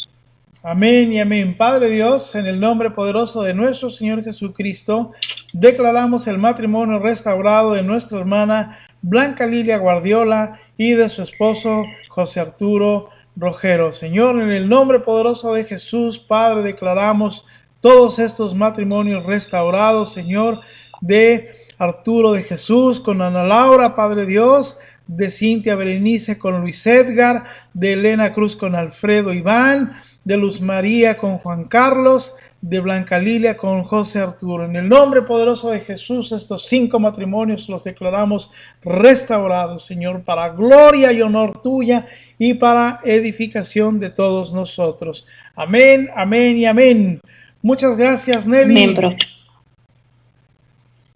Amén y amén. Padre Dios, en el nombre poderoso de nuestro Señor Jesucristo, declaramos el matrimonio restaurado de nuestra hermana Blanca Lilia Guardiola y de su esposo José Arturo Rogero. Señor, en el nombre poderoso de Jesús, Padre, declaramos todos estos matrimonios restaurados, Señor, de Arturo de Jesús con Ana Laura, Padre Dios, de Cintia Berenice con Luis Edgar, de Elena Cruz con Alfredo Iván, de Luz María con Juan Carlos, de Blanca Lilia con José Arturo. En el nombre poderoso de Jesús, estos 5 matrimonios los declaramos restaurados, Señor, para gloria y honor tuya y para edificación de todos nosotros. Amén, amén y amén. Muchas gracias, Nelly. Amén, profe.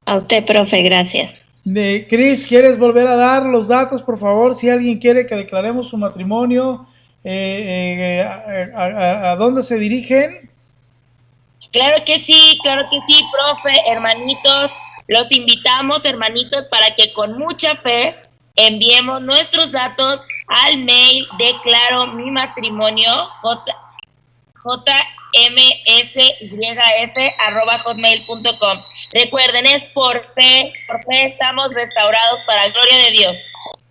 A usted, profe, gracias. Cris, ¿quieres volver a dar los datos, por favor? Si alguien quiere que declaremos su matrimonio, ¿a dónde se dirigen? Claro que sí, profe, hermanitos. Los invitamos, hermanitos, para que con mucha fe enviemos nuestros datos al mail Declaro mi matrimonio, jmsyf@hotmail.com. Recuerden, es por fe estamos restaurados para la gloria de Dios.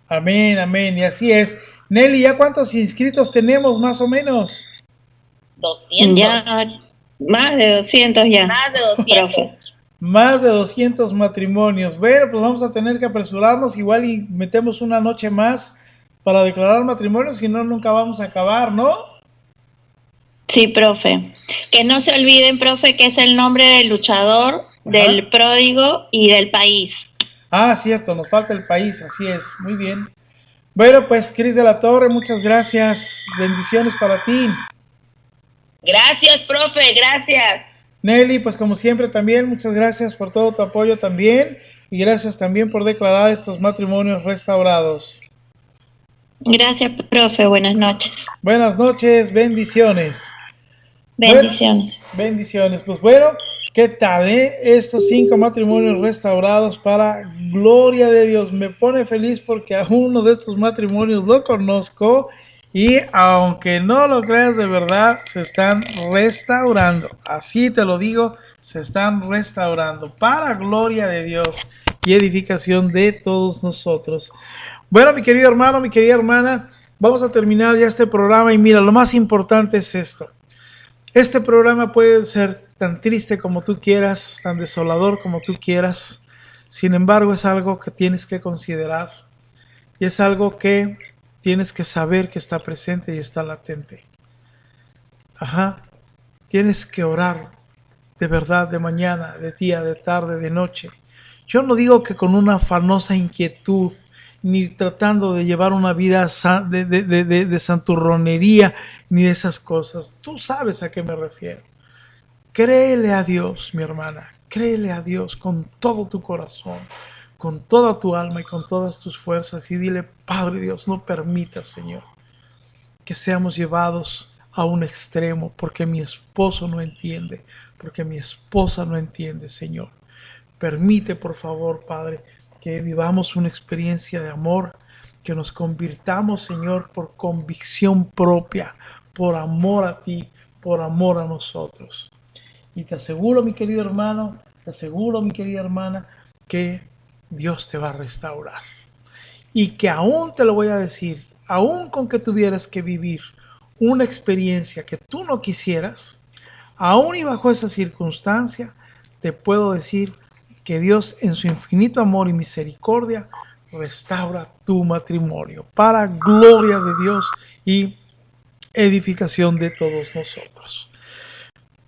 Amén, amén, y así es. Nelly, ¿ya cuántos inscritos tenemos más o menos? 200. Ya, más de 200 ya. Más de 200. Profe. Más de 200 matrimonios. Bueno, pues vamos a tener que apresurarnos, igual y metemos una noche más para declarar matrimonio, si no, nunca vamos a acabar, ¿no? Sí, profe. Que no se olviden, profe, que es el nombre del luchador, ajá, del pródigo y del país. Ah, cierto, nos falta el país, así es, muy bien. Bueno, pues Cris de la Torre, muchas gracias, bendiciones para ti. Gracias, profe, gracias. Nelly, pues como siempre también, muchas gracias por todo tu apoyo también, y gracias también por declarar estos matrimonios restaurados. Gracias, profe, buenas noches. Buenas noches, bendiciones. Bendiciones. Bueno, bendiciones. Pues bueno, ¿qué tal, estos 5 matrimonios restaurados para gloria de Dios? Me pone feliz porque a uno de estos matrimonios lo conozco y aunque no lo creas, de verdad se están restaurando. Así te lo digo, se están restaurando para gloria de Dios y edificación de todos nosotros. Bueno, mi querido hermano, mi querida hermana, vamos a terminar ya este programa y mira, lo más importante es esto. Este programa puede ser tan triste como tú quieras, tan desolador como tú quieras. Sin embargo, es algo que tienes que considerar y es algo que tienes que saber que está presente y está latente. Ajá, tienes que orar de verdad, de mañana, de día, de tarde, de noche. Yo no digo que con una afanosa inquietud, ni tratando de llevar una vida de santurronería, ni de esas cosas. Tú sabes a qué me refiero. Créele a Dios, mi hermana. Créele a Dios con todo tu corazón, con toda tu alma y con todas tus fuerzas. Y dile, Padre Dios, no permitas, Señor, que seamos llevados a un extremo porque mi esposo no entiende, porque mi esposa no entiende, Señor. Permite, por favor, Padre, que vivamos una experiencia de amor, que nos convirtamos, Señor, por convicción propia, por amor a ti, por amor a nosotros. Y te aseguro, mi querido hermano, te aseguro, mi querida hermana, que Dios te va a restaurar. Y que aún te lo voy a decir, aún con que tuvieras que vivir una experiencia que tú no quisieras, aún y bajo esa circunstancia, te puedo decir que Dios en su infinito amor y misericordia restaura tu matrimonio para gloria de Dios y edificación de todos nosotros.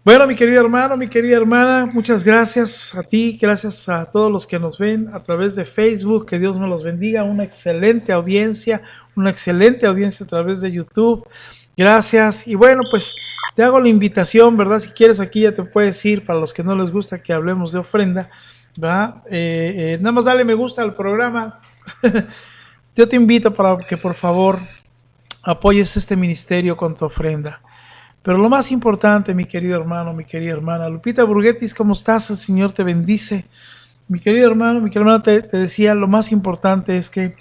Bueno, mi querido hermano, mi querida hermana, muchas gracias a ti, gracias a todos los que nos ven a través de Facebook, que Dios me los bendiga, una excelente audiencia a través de YouTube, gracias. Y bueno, pues te hago la invitación, ¿verdad? Si quieres aquí ya te puedes ir, para los que no les gusta que hablemos de ofrenda, ¿verdad? Nada más dale me gusta al programa. Yo te invito para que por favor apoyes este ministerio con tu ofrenda. Pero lo más importante, mi querido hermano, mi querida hermana, Lupita Burguetis, ¿cómo estás? El Señor te bendice. Mi querido hermano, mi querida hermana, te decía, lo más importante es que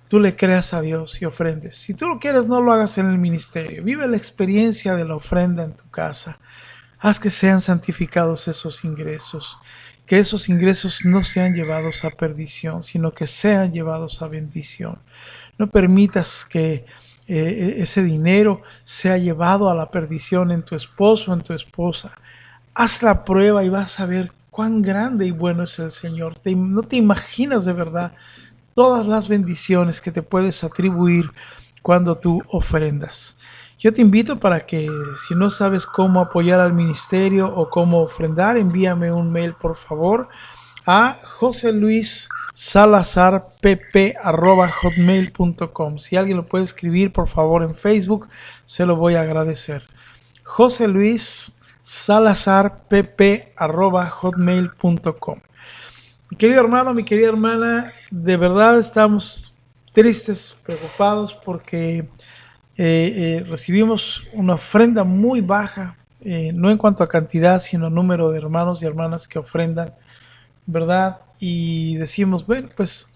tú le creas a Dios y ofrendes. Si tú lo quieres, no lo hagas en el ministerio. Vive la experiencia de la ofrenda en tu casa. Haz que sean santificados esos ingresos. Que esos ingresos no sean llevados a perdición, sino que sean llevados a bendición. No permitas que ese dinero sea llevado a la perdición en tu esposo o en tu esposa. Haz la prueba y vas a ver cuán grande y bueno es el Señor. No te imaginas de verdad todas las bendiciones que te puedes atribuir cuando tú ofrendas. Yo te invito para que, si no sabes cómo apoyar al ministerio o cómo ofrendar, envíame un mail por favor a joseluissalazarpp@hotmail.com. Si alguien lo puede escribir por favor en Facebook, se lo voy a agradecer. joseluissalazarpp@hotmail.com. Mi querido hermano, mi querida hermana, de verdad estamos tristes, preocupados porque recibimos una ofrenda muy baja, no en cuanto a cantidad, sino número de hermanos y hermanas que ofrendan, ¿verdad? Y decimos, bueno, pues,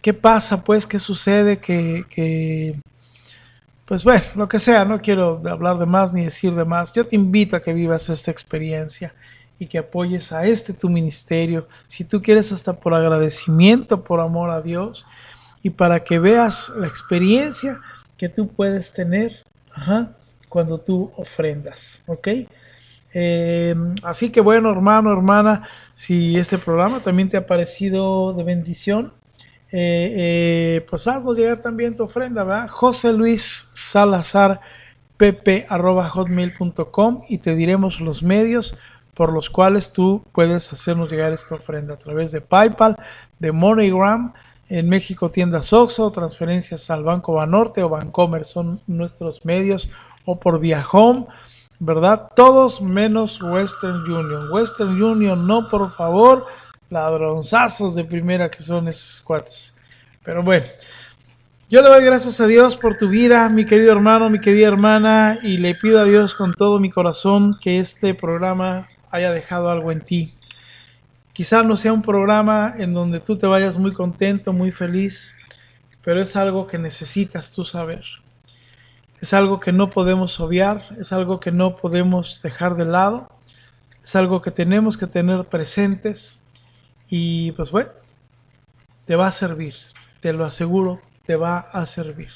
¿qué pasa? Pues, ¿qué sucede? Pues bueno, lo que sea, no quiero hablar de más ni decir de más. Yo te invito a que vivas esta experiencia y que apoyes a tu ministerio, si tú quieres hasta por agradecimiento, por amor a Dios, y para que veas la experiencia que tú puedes tener cuando tú ofrendas, ¿ok? Así que bueno, hermano, hermana, si este programa también te ha parecido de bendición, pues haznos llegar también tu ofrenda, ¿verdad? joseluissalazarpp@hotmail.com y te diremos los medios por los cuales tú puedes hacernos llegar esta ofrenda a través de PayPal, de MoneyGram, en México tiendas Oxxo, transferencias al Banco Banorte o Bancomer son nuestros medios, o por Vía Home, ¿verdad? Todos menos Western Union. Western Union no, por favor, ladronzazos de primera que son esos cuates. Pero bueno, yo le doy gracias a Dios por tu vida, mi querido hermano, mi querida hermana, y le pido a Dios con todo mi corazón que este programa haya dejado algo en ti. Quizás no sea un programa en donde tú te vayas muy contento, muy feliz, pero es algo que necesitas tú saber. Es algo que no podemos obviar, es algo que no podemos dejar de lado, es algo que tenemos que tener presentes y pues bueno, te va a servir, te lo aseguro, te va a servir.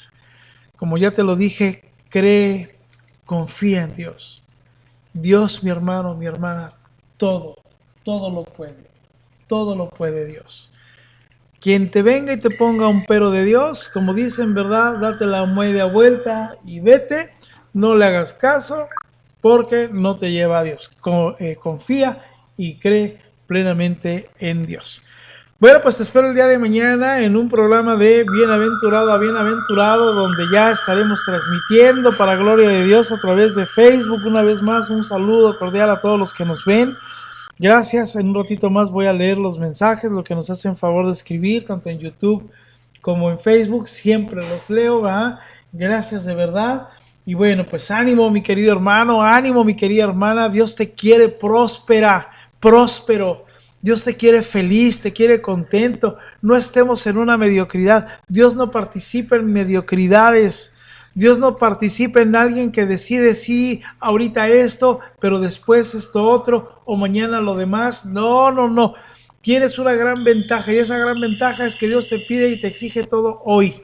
Como ya te lo dije, cree, confía en Dios. Dios, mi hermano, mi hermana, todo lo puede Dios. Quien te venga y te ponga un pero de Dios, como dicen, ¿verdad? Date la media vuelta y vete, no le hagas caso, porque no te lleva a Dios. Confía y cree plenamente en Dios. Bueno, pues te espero el día de mañana en un programa de Bienaventurado a Bienaventurado, donde ya estaremos transmitiendo para gloria de Dios a través de Facebook. Una vez más, un saludo cordial a todos los que nos ven. Gracias, en un ratito más voy a leer los mensajes, lo que nos hacen favor de escribir, tanto en YouTube como en Facebook, siempre los leo, ¿verdad? Gracias de verdad. Y bueno, pues ánimo, mi querido hermano, ánimo, mi querida hermana. Dios te quiere próspero. Dios te quiere feliz, te quiere contento. No estemos en una mediocridad. Dios no participa en mediocridades. Dios no participa en alguien que decide sí, ahorita esto, pero después esto otro, o mañana lo demás. No. Tienes una gran ventaja, y esa gran ventaja es que Dios te pide y te exige todo hoy.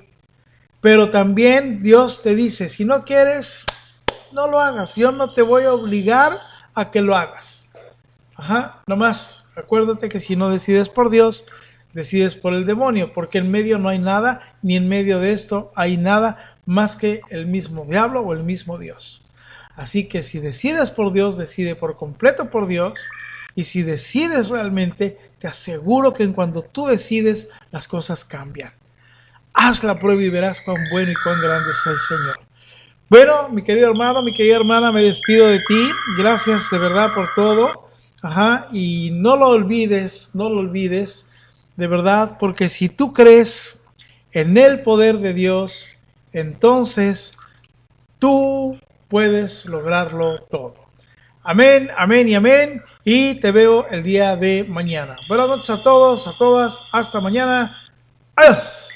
Pero también Dios te dice, si no quieres, no lo hagas. Yo no te voy a obligar a que lo hagas. Nomás acuérdate que si no decides por Dios, decides por el demonio, porque en medio no hay nada, ni en medio de esto hay nada más que el mismo diablo o el mismo Dios. Así que si decides por Dios, decide por completo por Dios. Y si decides realmente, te aseguro que en cuanto tú decides, las cosas cambian. Haz la prueba y verás cuán bueno y cuán grande es el Señor. Bueno, mi querido hermano, mi querida hermana, me despido de ti. Gracias de verdad por todo. Y no lo olvides, de verdad, porque si tú crees en el poder de Dios, entonces tú puedes lograrlo todo. Amén, amén y amén. Y te veo el día de mañana. Buenas noches a todos, a todas. Hasta mañana. Adiós.